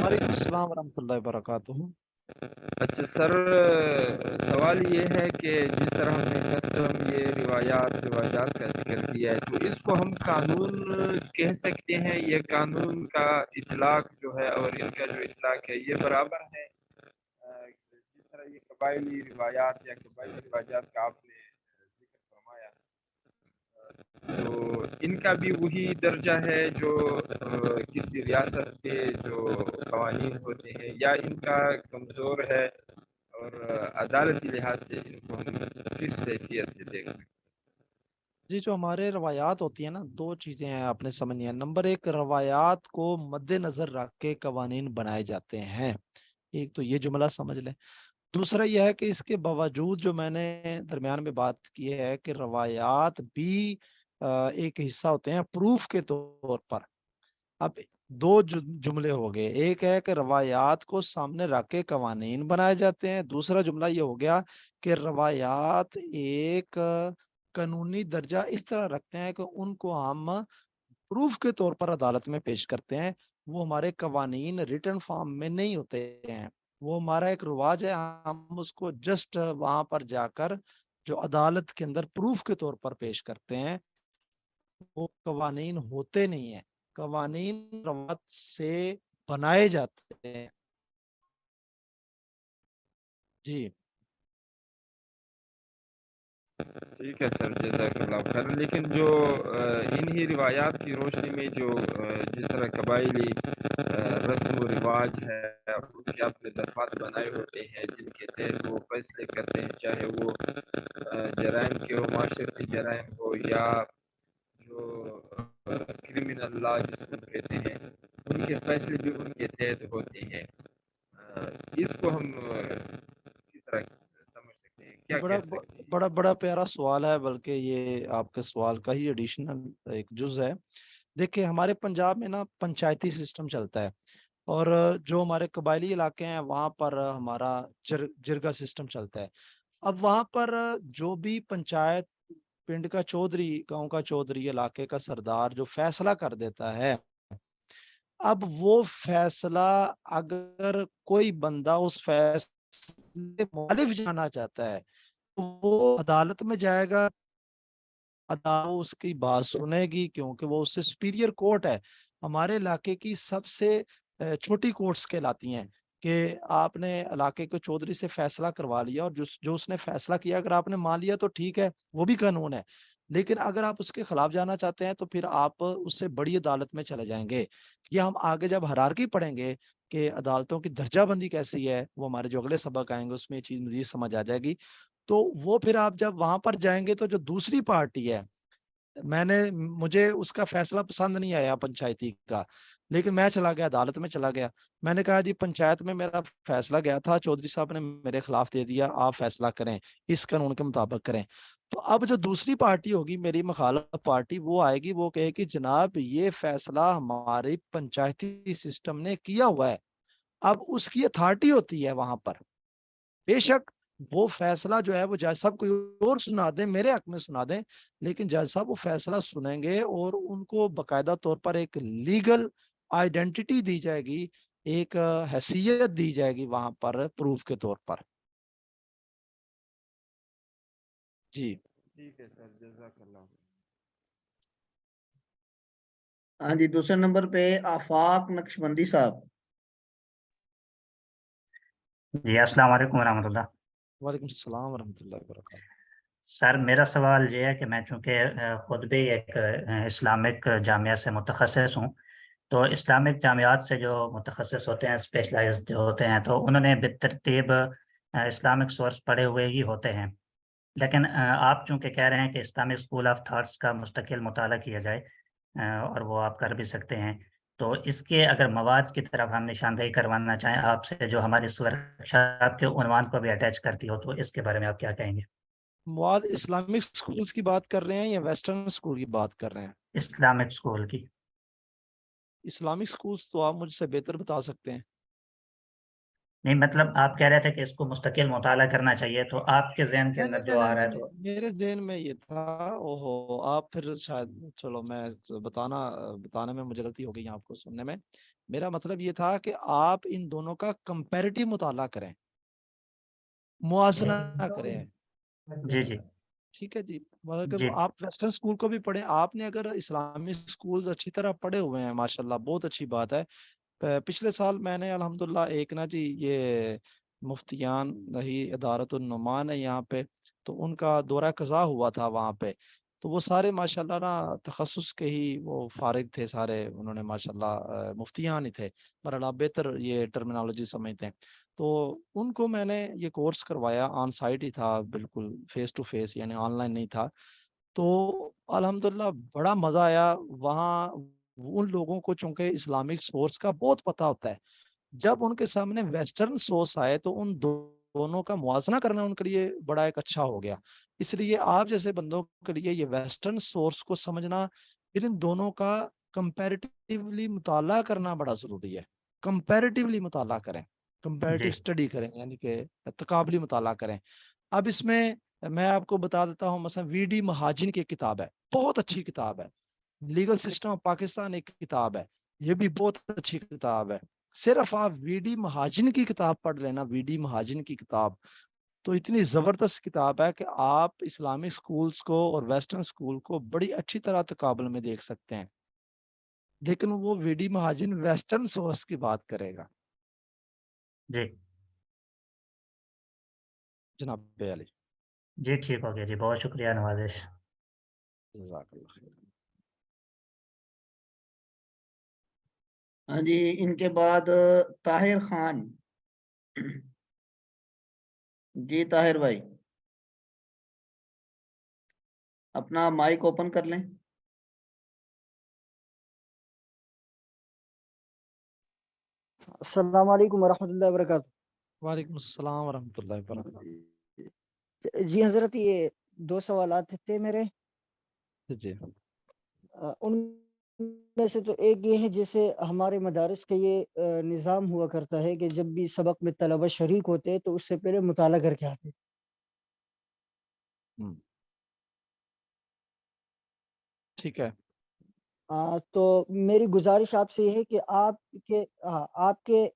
وعلیکم السلام ورحمۃ اللہ وبرکاتہ۔ اچھا سر، سوال یہ ہے کہ جس طرح ہم نے کسٹم یہ رواجات کا ذکر کیا ہے، تو اس کو ہم قانون کہہ سکتے ہیں؟ یہ قانون کا اطلاق جو ہے اور ان کا جو اطلاق ہے یہ برابر ہے؟ طرح یہ قبائلی روایات یا قبائلی رواجات کا آپ نے ذکر فرمایا، تو ان کا بھی وہی درجہ ہے جو کسی ریاست کے جو قوانین ہوتے ہیں، یا ان کا کمزور ہے اور عدالتی لحاظ سے ان کو ہم کس حیثیت سے دیکھ سکتے ہیں؟ جی، جو ہمارے روایات ہوتی ہیں نا، دو چیزیں ہیں آپ نے سمجھنی ہے۔ نمبر ایک، روایات کو مد نظر رکھ کے قوانین بنائے جاتے ہیں، ایک تو یہ جملہ سمجھ لیں۔ دوسرا یہ ہے کہ اس کے باوجود جو میں نے درمیان میں بات کی ہے کہ روایات بھی ایک حصہ ہوتے ہیں پروف کے طور پر۔ اب دو جملے ہو گئے، ایک ہے کہ روایات کو سامنے رکھ کے قوانین بنائے جاتے ہیں، دوسرا جملہ یہ ہو گیا کہ روایات ایک قانونی درجہ اس طرح رکھتے ہیں کہ ان کو ہم پروف کے طور پر عدالت میں پیش کرتے ہیں۔ وہ ہمارے قوانین ریٹن فارم میں نہیں ہوتے ہیں، وہ ہمارا ایک رواج ہے، ہم اس کو جسٹ وہاں پر جا کر جو عدالت کے اندر پروف کے طور پر پیش کرتے ہیں، وہ قوانین ہوتے نہیں ہیں، قوانین روایت سے بنائے جاتے ہیں۔ جی ٹھیک ہے سر، جزاک اللہ خیر۔ لیکن جو انہی روایات کی روشنی میں جو جس طرح قبائلی رسم و رواج ہے، اس کے اپنے دفعات بنائے ہوتے ہیں جن کے تحت وہ فیصلے کرتے ہیں، چاہے وہ جرائم کے ہو، معاشرتی جرائم ہو، یا جو کرمنل لا جس کو کہتے ہیں، ان کے فیصلے بھی ان کے تحت ہوتے ہیں۔ اس کو ہم کس طرح سمجھ سکتے ہیں، کیا بڑا کہہ سکتے ہیں؟ بڑا پیارا سوال ہے، بلکہ یہ آپ کے سوال کا ہی ایڈیشنل ایک جز ہے۔ دیکھیں، ہمارے پنجاب میں نا پنچایتی سسٹم چلتا ہے، اور جو ہمارے قبائلی علاقے ہیں وہاں پر ہمارا جرگا سسٹم چلتا ہے۔ اب وہاں پر جو بھی پنچایت، پنڈ کا چودھری، گاؤں کا چودھری، علاقے کا سردار جو فیصلہ کر دیتا ہے، اب وہ فیصلہ اگر کوئی بندہ اس فیصلے مخالف جانا چاہتا ہے تو وہ عدالت میں جائے گا، عدالت اس کی بات سنے گی، کیونکہ وہ اس سے سپیریئر کورٹ ہے۔ ہمارے علاقے کی سب سے چھوٹی کورٹس کہلاتی ہیں کہ آپ نے علاقے کے چودھری سے فیصلہ کروا لیا، اور جو اس نے فیصلہ کیا اگر آپ نے مان لیا تو ٹھیک ہے، وہ بھی قانون ہے۔ لیکن اگر آپ اس کے خلاف جانا چاہتے ہیں تو پھر آپ اس سے بڑی عدالت میں چلے جائیں گے۔ یہ ہم آگے جب ہرارکی پڑھیں گے کہ عدالتوں کی درجہ بندی کیسی ہے، وہ ہمارے جو اگلے سبق آئیں گے اس میں یہ چیز مزید سمجھ آ جائے گی۔ تو وہ پھر آپ جب وہاں پر جائیں گے تو جو دوسری پارٹی ہے، مجھے اس کا فیصلہ پسند نہیں آیا پنچایتی کا، لیکن میں چلا گیا عدالت میں چلا گیا، میں نے کہا جی پنچایت میں میرا فیصلہ گیا تھا، چودھری صاحب نے میرے خلاف دے دیا، آپ فیصلہ کریں، اس قانون کے مطابق کریں۔ تو اب جو دوسری پارٹی ہوگی، میری مخالف پارٹی، وہ آئے گی، وہ کہے کہ جناب یہ فیصلہ ہماری پنچایتی سسٹم نے کیا ہوا ہے۔ اب اس کی اتھارٹی ہوتی ہے وہاں پر، بے شک وہ فیصلہ جو ہے وہ جج صاحب کوئی اور سنا دیں، میرے حق میں سنا دیں، لیکن جج صاحب وہ فیصلہ سنیں گے اور ان کو باقاعدہ طور پر ایک لیگل آئیڈینٹی دی جائے گی، ایک حیثیت دی جائے گی وہاں پر پروف کے طور پر۔ جی ٹھیک ہے سر، جزاک اللہ۔ ہاں جی، دوسرے نمبر پہ آفاق نقشبندی صاحب۔ جی السلام علیکم ورحمۃ اللہ۔ وعلیکم السلام ورحمۃ اللہ وبرکاتہ۔ سر میرا سوال یہ ہے کہ میں چونکہ خود بھی ایک اسلامک جامعہ سے متخصص ہوں، تو اسلامک جامعات سے جو متخصص ہوتے ہیں، اسپیشلائزڈ ہوتے ہیں، تو انہوں نے بالترتیب اسلامک سورس پڑھے ہوئے ہی ہوتے ہیں، لیکن آپ چونکہ کہہ رہے ہیں کہ اسلامک اسکول آف تھاٹس کا مستقل مطالعہ کیا جائے، اور وہ آپ کر بھی سکتے ہیں، تو اس کے اگر مواد کی طرف ہم نشاندہی کروانا چاہیں آپ سے، جو ہماری اس ورکشاپ کے عنوان کو بھی اٹیچ کرتی ہو، تو اس کے بارے میں آپ کیا کہیں گے؟ مواد اسلامک اسکولز کی بات کر رہے ہیں یا ویسٹرن اسکول کی بات کر رہے ہیں؟ اسلامک اسکول کی۔ اسلامک اسکولز تو آپ مجھ سے بہتر بتا سکتے ہیں۔ نہیں مطلب آپ کہہ رہے تھے کہ اس کو مستقل مطالعہ کرنا چاہیے، تو آپ کے ذہن کے اندر جو آ رہا ہے تو میرے ذہن میں یہ تھا، اوہو آپ پھر شاید، چلو میں بتانے میں مجھے غلطی ہو گئی آپ کو سننے میں۔ میرا مطلب یہ تھا کہ آپ ان دونوں کا کمپیریٹیو مطالعہ کریں، موازنہ کریں۔ جی جی ٹھیک ہے جی، مطلب کہ جی آپ ویسٹرن اسکول کو بھی پڑھیں، آپ نے اگر اسلامک اسکول اچھی طرح پڑھے ہوئے ہیں ماشاءاللہ، بہت اچھی بات ہے۔ پچھلے سال میں نے الحمدللہ ایک نا جی یہ مفتیان ہی ادارت النعمان ہے یہاں پہ، تو ان کا دورہ قضا ہوا تھا وہاں پہ، تو وہ سارے ماشاءاللہ نا تخصص کے ہی وہ فارغ تھے سارے، انہوں نے ماشاءاللہ مفتیان ہی تھے، بہرحال آپ بہتر یہ ٹرمینالوجی سمجھتے ہیں۔ تو ان کو میں نے یہ کورس کروایا، آن سائٹ ہی تھا، بالکل فیس ٹو فیس، یعنی آن لائن نہیں تھا۔ تو الحمدللہ بڑا مزہ آیا وہاں۔ ان لوگوں کو چونکہ اسلامک سورس کا بہت پتہ ہوتا ہے، جب ان کے سامنے ویسٹرن سورس آئے تو ان دونوں کا موازنہ کرنا ان کے لیے بڑا ایک اچھا ہو گیا۔ اس لیے آپ جیسے بندوں کے لیے یہ ویسٹرن سورس کو سمجھنا، پھر ان دونوں کا کمپیریٹیولی مطالعہ کرنا بڑا ضروری ہے۔ کمپیریٹیولی مطالعہ کریں، کمپیریٹیو جی اسٹڈی کریں، یعنی کہ تقابلی مطالعہ کریں۔ اب اس میں آپ کو بتا دیتا ہوں، مثلا وی ڈی مہاجن کی کتاب ہے، بہت اچھی کتاب ہے۔ لیگل سسٹم آف پاکستان ایک کتاب ہے، یہ بھی بہت اچھی کتاب ہے۔ صرف آپ وی ڈی مہاجن کی کتاب پڑھ لینا، وی ڈی مہاجن کی کتاب تو اتنی زبردست کتاب ہے کہ آپ اسلامک سکولز کو اور ویسٹرن سکول کو بڑی اچھی طرح تقابل میں دیکھ سکتے ہیں، لیکن وہ وی ڈی مہاجن ویسٹرن سورس کی بات کرے گا۔ جی جناب علی، جی ٹھیک ہو گیا جی، بہت شکریہ نوازش۔ جزاک اللہ خیر۔ ہاں جی، ان کے بعد طاہر خان۔ جی طاہر بھائی اپنا مائک اوپن کر لیں۔ السلام علیکم ورحمۃ اللہ وبرکاتہ۔ وعلیکم السلام ورحمۃ اللہ وبرکاتہ۔ جی حضرت، یہ 2 سوالات تھے میرے۔ جی ان میں سے تو ایک یہ ہے، جیسے ہمارے مدارس کا یہ نظام ہوا کرتا ہے کہ جب بھی سبق میں طلبہ شریک ہوتے تو اس سے پہلے مطالعہ کر کے آتے۔ ٹھیک ہے۔ تو میری گزارش آپ سے یہ ہے کہ آپ کے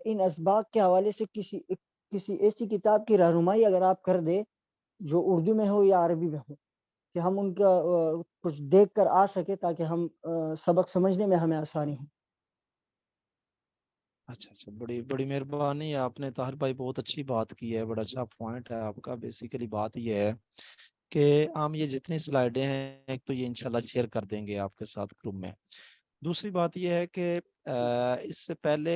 ان اسباق کے حوالے سے کسی ایسی کتاب کی رہنمائی اگر آپ کر دیں جو اردو میں ہو یا عربی میں ہو، کہ ہم ان کا کچھ دیکھ کر آ سکے تاکہ ہم سبق سمجھنے میں ہمیں آسانی ہو۔ اچھا، بڑی مہربانی، آپ نے طاہر بھائی بہت اچھی بات کی ہے، بڑا اچھا پوائنٹ ہے آپ کا۔ بیسیکلی بات یہ ہے کہ ہم یہ جتنی سلائیڈیں ہیں ایک تو یہ انشاءاللہ شیئر کر دیں گے آپ کے ساتھ گروپ میں۔ دوسری بات یہ ہے کہ اس سے پہلے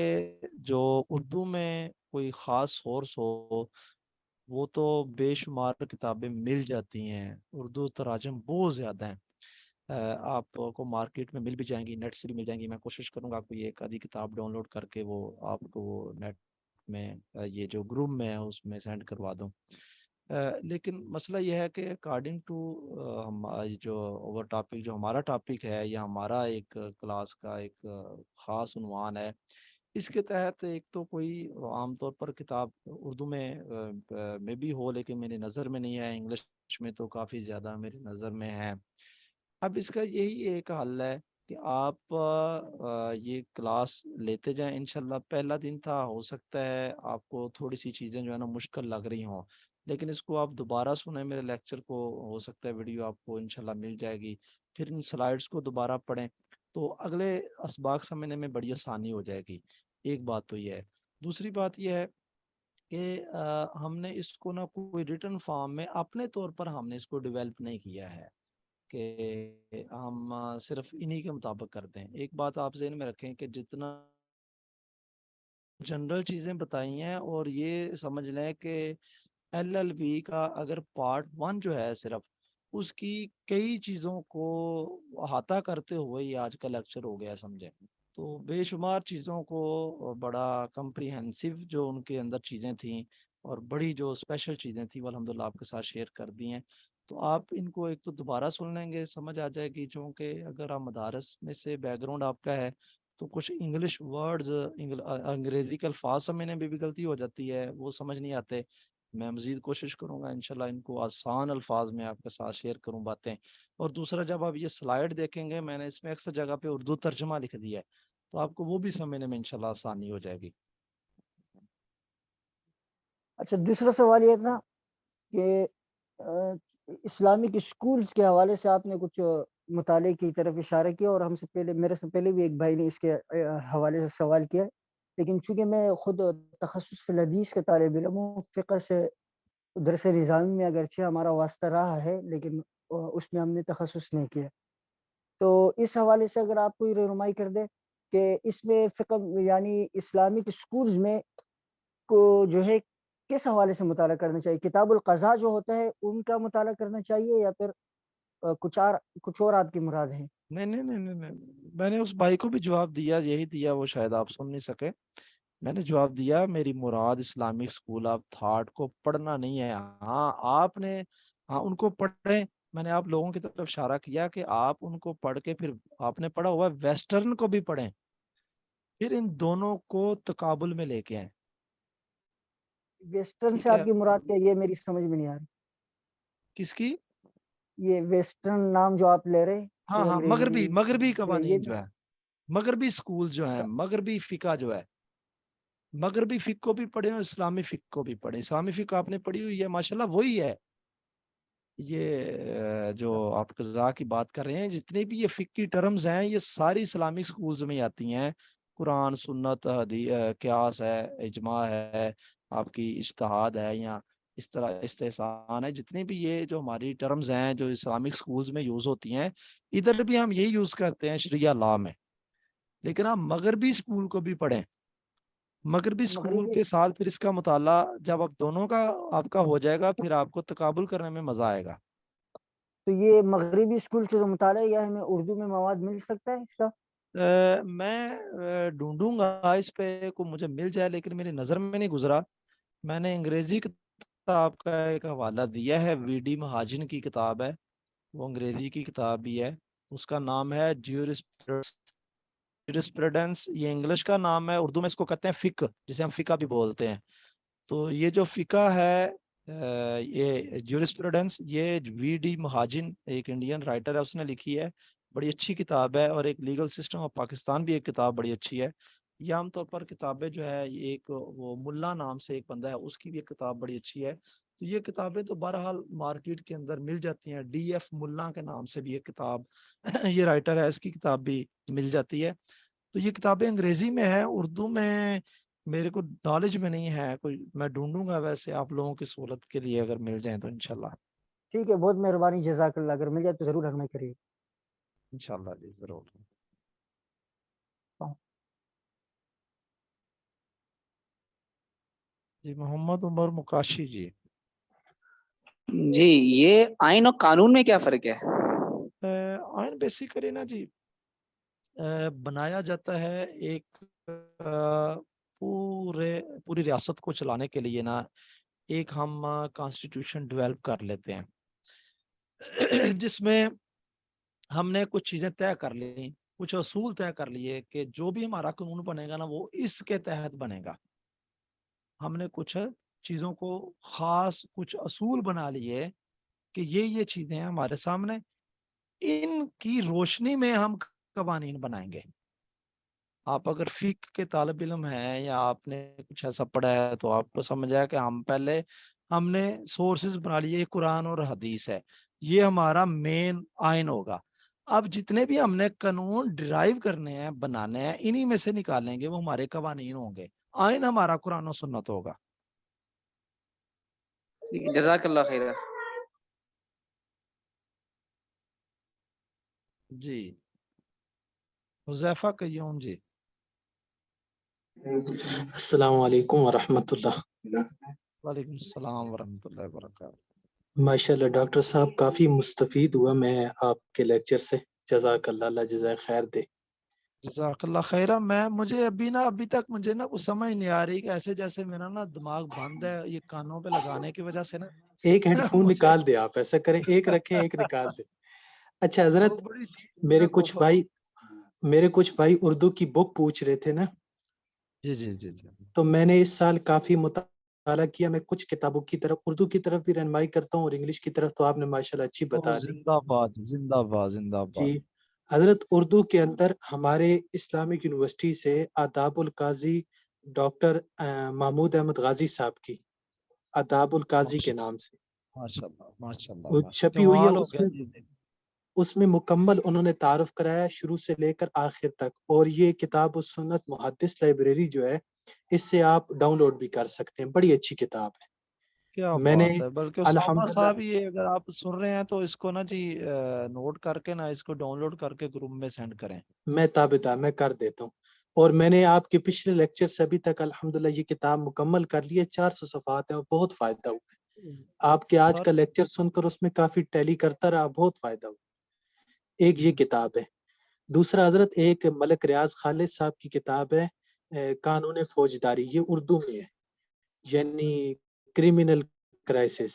جو اردو میں کوئی خاص سورس ہو وہ تو بے شمار کتابیں مل جاتی ہیں، اردو تراجم بہت زیادہ ہیں، آپ کو مارکیٹ میں مل بھی جائیں گی، نیٹ سے بھی مل جائیں گی۔ میں کوشش کروں گا آپ کو یہ ایک آدھی کتاب ڈاؤن لوڈ کر کے وہ آپ کو وہ نیٹ میں یہ جو گروپ میں ہے اس میں سینڈ کروا دوں۔ لیکن مسئلہ یہ ہے کہ اکارڈنگ ٹو ہم جو اوور ٹاپک جو ہمارا ٹاپک ہے یا ہمارا ایک کلاس کا ایک خاص عنوان ہے، اس کے تحت ایک تو کوئی عام طور پر کتاب اردو میں بھی ہو لیکن میری نظر میں نہیں ہے، انگلش میں تو کافی زیادہ میری نظر میں ہے۔ اب اس کا یہی ایک حل ہے کہ آپ یہ کلاس لیتے جائیں۔ انشاءاللہ پہلا دن تھا، ہو سکتا ہے آپ کو تھوڑی سی چیزیں جو ہے نا مشکل لگ رہی ہوں، لیکن اس کو آپ دوبارہ سنیں میرے لیکچر کو، ہو سکتا ہے ویڈیو آپ کو انشاءاللہ مل جائے گی، پھر ان سلائیڈز کو دوبارہ پڑھیں تو اگلے اسباق سمجھنے میں بڑی آسانی ہو جائے گی۔ ایک بات تو یہ ہے۔ دوسری بات یہ ہے کہ ہم نے اس کو نہ کوئی ریٹن فارم میں اپنے طور پر ہم نے اس کو ڈیولپ نہیں کیا ہے کہ ہم صرف انہی کے مطابق کرتے ہیں۔ ایک بات آپ ذہن میں رکھیں کہ جتنا جنرل چیزیں بتائی ہیں، اور یہ سمجھ لیں کہ ایل ایل بی کا اگر پارٹ 1 جو ہے صرف اس کی کئی چیزوں کو احاطہ کرتے ہوئے یہ آج کا لیکچر ہو گیا سمجھیں، تو بے شمار چیزوں کو بڑا کمپریہنسو جو ان کے اندر چیزیں تھیں اور بڑی جو اسپیشل چیزیں تھیں وہ الحمدللہ آپ کے ساتھ شیئر کر دی ہیں۔ تو آپ ان کو ایک تو دوبارہ سن لیں گے، سمجھ آ جائے گی، چونکہ اگر آپ مدارس میں سے بیک گراؤنڈ آپ کا ہے تو کچھ انگلش ورڈز انگریزی کے الفاظ سمجھنے میں بھی غلطی ہو جاتی ہے، وہ سمجھ نہیں آتے۔ میں مزید کوشش کروں گا انشاءاللہ ان کو آسان الفاظ میں آپ کے ساتھ شیئر کروں باتیں۔ اور دوسرا، جب آپ یہ سلائیڈ دیکھیں گے میں نے اس میں اکثر جگہ پہ اردو ترجمہ لکھ دیا ہے تو آپ کو وہ بھی سمجھنے میں انشاءاللہ آسانی ہو جائے گی۔ اچھا، دوسرا سوال یہ تھا کہ اسلامک اسکولز کے حوالے سے آپ نے کچھ مطالعے کی طرف اشارہ کیا، اور میرے سے پہلے بھی ایک بھائی نے اس کے حوالے سے سوال کیا لیکن چونکہ میں خود تخصص فی الحدیث کے طالب علم ہوں، فقہ سے درس نظامی میں اگرچہ ہمارا واسطہ رہا ہے لیکن اس میں ہم نے تخصص نہیں کیا. تو اس حوالے سے اگر آپ کوئی رہنمائی کر دیں کہ اس میں فقہ یعنی اسلامک اسکولز میں کو جو ہے کس حوالے سے مطالعہ کرنا چاہیے؟ کتاب القضاء جو ہوتا ہے ان کا مطالعہ کرنا چاہیے یا پھر کچھ اور آپ کی مراد ہے؟ نہیں، میں نے اس بھائی کو بھی جواب دیا، یہی دیا، وہ شاید آپ سن نہیں سکے. میں نے جواب دیا میری مراد اسلامک اسکول آف تھاٹ کو پڑھنا نہیں ہے. ہاں آپ نے ان کو پڑھیں. میں نے آپ لوگوں کی طرف اشارہ کیا کہ آپ ان کو پڑھ کے پھر آپ نے پڑھا ہوا ویسٹرن کو بھی پڑھیں، پھر ان دونوں کو تقابل میں لے کے آئیں. ویسٹرن ٹھیک سے ہے، آپ کی مراد کیا؟ یہ میری سمجھ میں نہیں آ رہی. کس کی؟ یہ ویسٹرن نام جو آپ لے رہے ہاں کہ انگریزی مغربی یہ قوانین جو ہے، مغربی اسکول جو ہیں، مغربی فقہ جو ہے، مغربی فقہ کو بھی پڑھیں اور اسلامی فقہ کو بھی پڑھیں. اسلامی فقہ آپ نے پڑھی ہوئی ہے ماشاءاللہ، وہی ہے یہ جو آپ قضاء کی بات کر رہے ہیں. جتنے بھی یہ فقہی ٹرمز ہیں یہ ساری اسلامک سکولز میں آتی ہیں. قرآن، سنت، قیاس ہے، اجماع ہے، آپ کی اجتہاد ہے، یا اس طرح استحسان ہے. جتنے بھی یہ جو ہماری ٹرمز ہیں جو اسلامک سکولز میں یوز ہوتی ہیں، ادھر بھی ہم یہی یوز کرتے ہیں شریعہ لاء میں. لیکن آپ مغربی سکول کو بھی پڑھیں. مغربی سکول کے ساتھ پھر اس کا مطالعہ جب آپ دونوں کا آپ کا ہو جائے گا پھر آپ کو تقابل کرنے میں مزہ آئے گا. تو یہ مغربی اسکول سے جو مطالعہ یا ہمیں اردو میں مواد مل سکتا ہے اس کا؟ میں ڈھونڈوں گا اس پہ کو مجھے مل جائے، لیکن میری نظر میں نہیں گزرا. میں نے انگریزی کتاب کا ایک حوالہ دیا ہے، وی ڈی مہاجن کی کتاب ہے، وہ انگریزی کی کتاب بھی ہے. اس کا نام ہے جیورسپریڈنس. یہ انگلش کا نام ہے، اردو میں اس کو کہتے ہیں فقہ، جسے ہم فقہ بھی بولتے ہیں. تو یہ جو فقہ ہے یہ جیورسپریڈنس، یہ وی ڈی مہاجن ایک انڈین رائٹر ہے، اس نے لکھی ہے. بڑی اچھی کتاب ہے. اور ایک لیگل سسٹم آف پاکستان بھی ایک کتاب بڑی اچھی ہے. یہ عام طور پر کتابیں جو ہے ایک وہ ملا نام سے ایک بندہ ہے، اس کی بھی ایک کتاب بڑی اچھی ہے. تو یہ کتابیں تو بہرحال مارکیٹ کے اندر مل جاتی ہیں. ڈی ایف ملا کے نام سے بھی ایک کتاب یہ رائٹر ہے، اس کی کتاب بھی مل جاتی ہے. تو یہ کتابیں انگریزی میں ہے، اردو میں میرے کو نالج میں نہیں ہے کوئی. میں ڈھونڈوں گا ویسے آپ لوگوں کی سہولت کے لیے، اگر مل جائیں تو انشاءاللہ. ٹھیک ہے، بہت مہربانی، جزاک اللہ. اگر مل جائے تو ضرور ہمیں کریے. انشاءاللہ جی ضرور. جی محمد عمر مکاشی جی. جی یہ آئین اور قانون میں کیا فرق ہے؟ آئین بیسیکلی نا جی بنایا جاتا ہے ایک پوری ریاست کو چلانے کے لیے نا ایک ہم کانسٹیٹیوشن ڈیولپ کر لیتے ہیں جس میں ہم نے کچھ چیزیں طے کر لی، کچھ اصول طے کر لیے کہ جو بھی ہمارا قانون بنے گا نا وہ اس کے تحت بنے گا. ہم نے کچھ چیزوں کو خاص کچھ اصول بنا لیے کہ یہ چیزیں ہیں ہمارے سامنے، ان کی روشنی میں ہم قوانین بنائیں گے. آپ اگر فقہ کے طالب علم ہیں یا آپ نے کچھ ایسا پڑھا ہے تو آپ کو سمجھ آیا کہ ہم نے سورسز بنا لیے، قرآن اور حدیث ہے، یہ ہمارا مین آئین ہوگا. اب جتنے بھی ہم نے قانون ڈرائیو کرنے ہیں، بنانے ہیں، انہی میں سے نکالیں گے، وہ ہمارے قوانین ہوں گے. آئین ہمارا قرآن و سنت ہوگا. جزاک اللہ خیر. جی حذیفہ قیوم جی. السلام علیکم ورحمۃ اللہ. وعلیکم السلام ورحمۃ اللہ وبرکاتہ. ماشاء اللہ ڈاکٹر صاحب کافی مستفید ہوا میں آپ کے لیکچر سے. جزاک اللہ، اللہ جزائے خیر دے. جزاک اللہ خیرہ. مجھے ابھی تک مجھے نا کچھ سمجھ نہیں آ رہی کہ ایسے جیسے میرا نا دماغ بند ہے یہ کانوں پہ لگانے کی وجہ سے نا ایک ہیڈ فون مجھے نکال دے، آپ ایسا کریں، ایک رکھیں ایک نکال دے. اچھا حضرت، بڑی میرے کچھ بھائی اردو کی بک پوچھ رہے تھے نا، جی تو میں نے اس سال کافی مطالعہ کیا. میں کچھ کتابوں کی طرف، اردو کی طرف بھی رہنمائی کرتا ہوں اور انگلش کی طرف تو آپ نے ماشاءاللہ اچھی بتا دی. زندہ باد زندہ باد زندہ باد. جی حضرت، اردو کے اندر ہمارے اسلامک یونیورسٹی سے آداب القاضی ڈاکٹر محمود احمد غازی صاحب کی آداب القاضی کے نام سے ماشاءاللہ چھپی ہوئی ہے. کمال ہو اس گیا میں جی. اس میں مکمل انہوں نے تعارف کرایا شروع سے لے کر آخر تک. اور یہ کتاب السنت محدث لائبریری جو ہے اس سے آپ ڈاؤن لوڈ بھی کر سکتے ہیں. بڑی اچھی کتاب ہے. کیا میں نے بات ہے. بلکہ اسامہ الحمدللہ صاحب یہ اگر آپ سن رہے ہیں تو اس کو نا جی نوٹ کر کے نا اس کو ڈاؤن لوڈ کر کے گروپ میں سینڈ کریں. میں تابعدار میں کر دیتا ہوں. اور میں نے آپ کے پچھلے لیکچر سے ابھی تک الحمدللہ یہ کتاب مکمل کر لی ہے. 400 صفحات ہیں اور بہت فائدہ ہوا ہے. آپ کے آج سر کا لیکچر سن کر اس میں کافی ٹیلی کرتا رہا, بہت فائدہ ہوا. ایک یہ کتاب ہے. دوسرا حضرت ایک ملک ریاض خالد صاحب کی کتاب ہے قانون فوجداری. یہ اردو میں ہے, یعنی کرمنل کرائسس.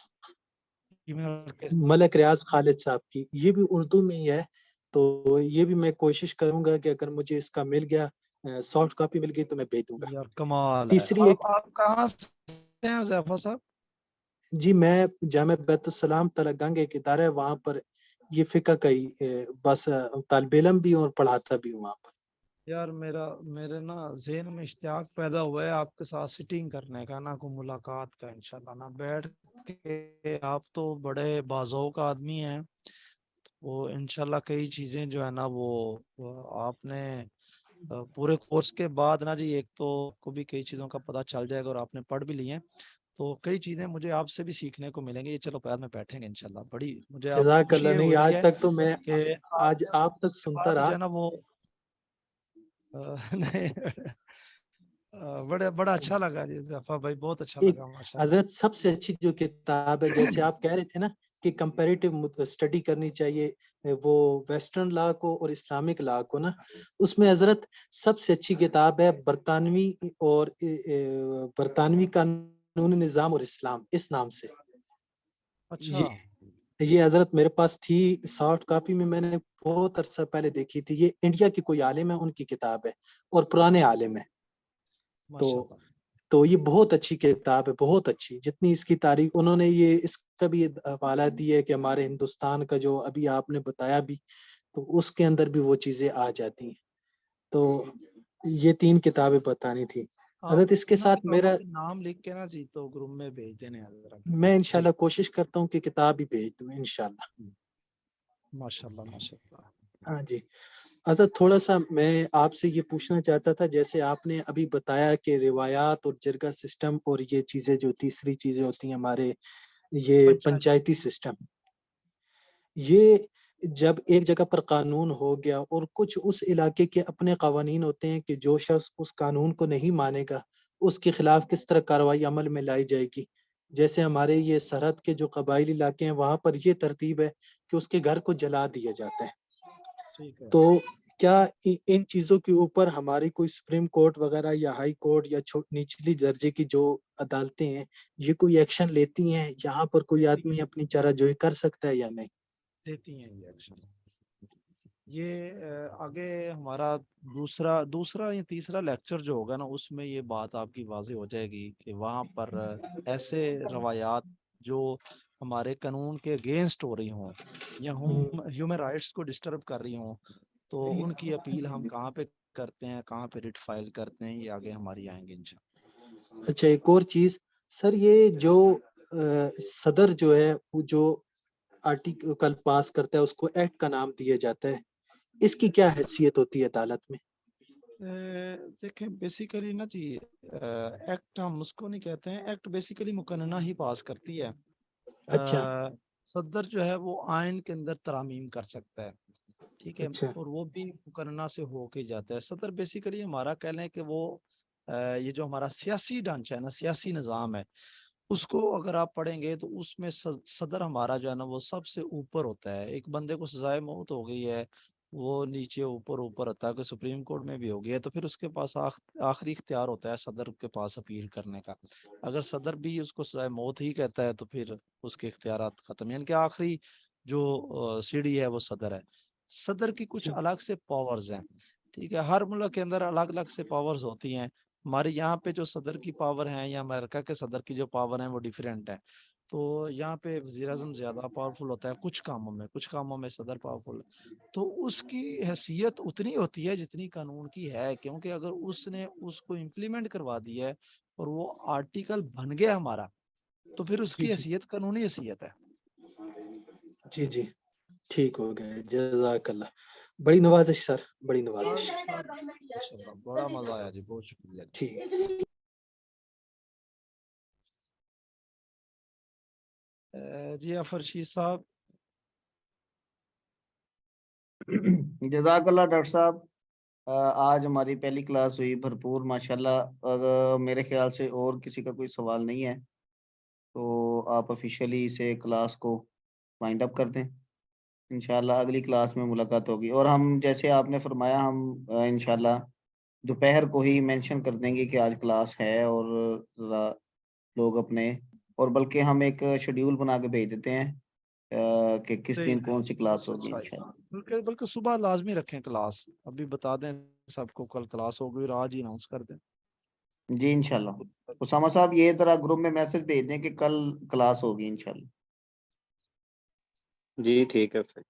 ملک ریاض خالد صاحب کی یہ بھی اردو میں ہی ہے. تو یہ بھی میں کوشش کروں گا کہ اگر مجھے اس کا مل گیا سافٹ کاپی مل گئی تو میں بھیج دوں گا. یار کمال ہے. تیسری ایک آپ کہاں سے ہیں حذیفہ صاحب؟ جی میں جامع بیت السلام تلگنگ ایک ادارہ ہے, وہاں پر یہ فقہ کا ہی بس طالب علم بھی ہوں اور پڑھاتا بھی ہوں وہاں پر. یار میرے نا ذہن میں اشتیاق پیدا ہوا ہے آپ کے ساتھ سٹنگ کرنے کا نا, کو ملاقات کا انشاءاللہ نا بیٹھ کے. آپ تو بڑے بازوق آدمی ہیں, وہ انشاءاللہ کئی چیزیں جو ہے نا وہ آپ نے پورے کورس کے بعد نا جی ایک تو کو بھی کئی چیزوں کا پتہ چل جائے گا اور آپ نے پڑھ بھی لی ہیں تو کئی چیزیں مجھے آپ سے بھی سیکھنے کو ملیں گے. یہ چلو بعد میں بیٹھیں گے انشاءاللہ. بڑی مجھے آپ جزاک خوشی اللہ. یہ نہیں ہو رہی آج ہے تک تو میں کہ آج آپ تک اس کے سنتا بعد جو رہا. ہے نا وہ نہیں بڑا اچھا لگا جی ظفر بھائی, بہت اچھا ایک لگا ماشاءاللہ. حضرت سب سے اچھی جو کتاب ہے, جیسے آپ کہہ رہے تھے نا کہ کمپیریٹیو اسٹڈی کرنی چاہیے وہ ویسٹرن لا کو اور اسلامک لا کو نا, اس میں حضرت سب سے اچھی کتاب ہے برطانوی اور برطانوی قانون نظام اور اسلام, اس نام سے. اچھا یہ حضرت میرے پاس تھی سافٹ کاپی میں نے بہت عرصہ پہلے دیکھی تھی. یہ انڈیا کی کوئی عالم ہے ان کی کتاب ہے اور پرانے عالم ہے. ماشاءاللہ. تو یہ بہت اچھی کتاب ہے, بہت اچھی. جتنی اس کی تاریخ انہوں نے یہ اس کا بھی حوالہ دی ہے کہ ہمارے ہندوستان کا جو ابھی آپ نے بتایا بھی, تو اس کے اندر بھی وہ چیزیں آ جاتی ہیں. تو یہ 3 کتابیں بتانی تھی حضرت. اس کے ساتھ میرا نام لکھ کے نا جی تو گروپ میں بھیج دینے حضرت. میں انشاءاللہ کوشش کرتا ہوں کہ کتاب ہی بھیج دوں انشاءاللہ. ماشاءاللہ ماشاءاللہ. ہاں جی حضرت, تھوڑا سا میں آپ سے یہ پوچھنا چاہتا تھا, جیسے آپ نے ابھی بتایا کہ روایات اور جرگہ سسٹم اور یہ چیزیں جو تیسری چیزیں ہوتی ہیں ہمارے یہ پنچایتی سسٹم, یہ جب ایک جگہ پر قانون ہو گیا اور کچھ اس علاقے کے اپنے قوانین ہوتے ہیں کہ جو شخص اس قانون کو نہیں مانے گا اس کے خلاف کس طرح کارروائی عمل میں لائی جائے گی. جیسے ہمارے یہ سرحد کے جو قبائلی علاقے ہیں وہاں پر یہ ترتیب ہے کہ اس کے گھر کو جلا دیا جاتا ہے. تو کیا ان چیزوں کے اوپر ہماری کوئی سپریم کورٹ وغیرہ یا ہائی کورٹ یا نچلی درجے کی جو عدالتیں ہیں یہ کوئی ایکشن لیتی ہیں؟ یہاں پر کوئی آدمی اپنی چارہ جوئی کر سکتا ہے یا نہیں؟ دیتی ہیں یہ ایکشن. یہ آگے ہمارا دوسرا یا تیسرا لیکچر جو ہوگا نا اس میں یہ بات آپ کی واضح ہو جائے گی کہ وہاں پر ایسے روایات جو ہمارے قانون کے اگینسٹ ہو رہی ہوں یا ہیومن رائٹس کو ڈسٹرب کر رہی ہوں تو ان کی اپیل ہم کہاں پہ کرتے ہیں, کہاں پہ ریٹ فائل کرتے ہیں, یہ آگے ہماری آئیں گے انشاءاللہ. اچھا ایک اور چیز سر, یہ جو صدر جو ہے وہ جو آرٹیکل پاس کرتا ہے اس کو ایکٹ کا نام دیا جاتا ہے, اس کی کیا حیثیت ہوتی ہے عدالت میں؟ دیکھیں بیسیکلی نا جی ایکٹ ہم اس کو نہیں کہتے ہیں, ایکٹ بیسیکلی مقننہ ہی پاس کرتی ہے. اچھا صدر جو ہے وہ آئین کے اندر ترامیم کر سکتا ہے, ٹھیک ہے, اچھا اور وہ بھی مقننہ سے ہو کے جاتا ہے. صدر بیسیکلی ہمارا کہہ لیں کہ وہ یہ جو ہمارا سیاسی ڈھانچہ ہے نا, سیاسی نظام ہے, اس کو اگر آپ پڑھیں گے تو اس میں صدر ہمارا جو ہے نا وہ سب سے اوپر ہوتا ہے. ایک بندے کو سزائے موت ہو گئی ہے, وہ نیچے اوپر ہوتا ہے کہ سپریم کورٹ میں بھی ہو گیا ہے تو پھر اس کے پاس آخری اختیار ہوتا ہے صدر کے پاس اپیل کرنے کا. اگر صدر بھی اس کو سزائے موت ہی کہتا ہے تو پھر اس کے اختیارات ختم, یعنی کہ آخری جو سیڑھی ہے وہ صدر ہے. صدر کی کچھ الگ سے پاورز ہیں, ٹھیک ہے, ہر ملک کے اندر الگ الگ سے پاورز ہوتی ہیں. ہمارے یہاں پہ جو صدر کی پاور ہیں یا امریکہ کے صدر کی جو پاور ہیں وہ ڈیفرینٹ ہے. تو یہاں پہ وزیر اعظم زیادہ پاورفل ہوتا ہے کچھ کاموں میں صدر پاورفل ہے. تو اس کی حیثیت اتنی ہوتی ہے جتنی قانون کی ہے, کیونکہ اگر اس نے اس کو امپلیمنٹ کروا دیا ہے اور وہ آرٹیکل بن گیا ہمارا تو پھر اس کی حیثیت قانونی حیثیت ہے. جی جی ٹھیک ہو گیا, جزاک اللہ. بڑی نوازش سر, بڑی نوازش. ماشاءاللہ, بڑا مزہ آیا جی, بہت شکریہ جی. ٹھیک ہے. جی فرشید صاحب. جزاک اللہ ڈاکٹر صاحب. آج ہماری پہلی کلاس ہوئی بھرپور ماشاءاللہ. اگر میرے خیال سے اور کسی کا کوئی سوال نہیں ہے تو آپ آفیشیلی اسے کلاس کو وائنڈ اپ کر دیں. انشاءاللہ اگلی کلاس میں ملاقات ہوگی, اور ہم جیسے آپ نے فرمایا ہم انشاءاللہ دوپہر کو ہی مینشن کر دیں گے کہ آج کلاس ہے, اور ذرا لوگ اپنے, اور بلکہ ہم ایک شیڈیول بنا کے بھیج دیتے ہیں کہ کس دن کون سی کلاس ہوگی انشاءاللہ. بلکہ صبح لازمی رکھیں کلاس, ابھی بتا دیں سب کو کل کلاس ہوگی اور آج ہی اناؤنس کر دیں. جی انشاءاللہ. اسامہ صاحب یہ ذرا گروپ میں میسج بھیج دیں کہ کل کلاس ہوگی انشاءاللہ. جی ٹھیک ہے پھر.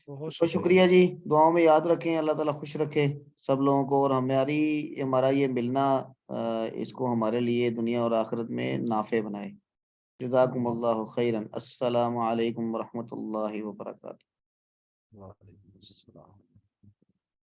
بہت شکریہ جی. دعاؤں میں یاد رکھیں, اللہ تعالیٰ خوش رکھے سب لوگوں کو, اور ہمارا یہ ملنا اس کو ہمارے لیے دنیا اور آخرت میں نافع بنائے. جزاکم اللہ خیرا. السلام علیکم ورحمۃ اللہ وبرکاتہ. وعلیکم السلام.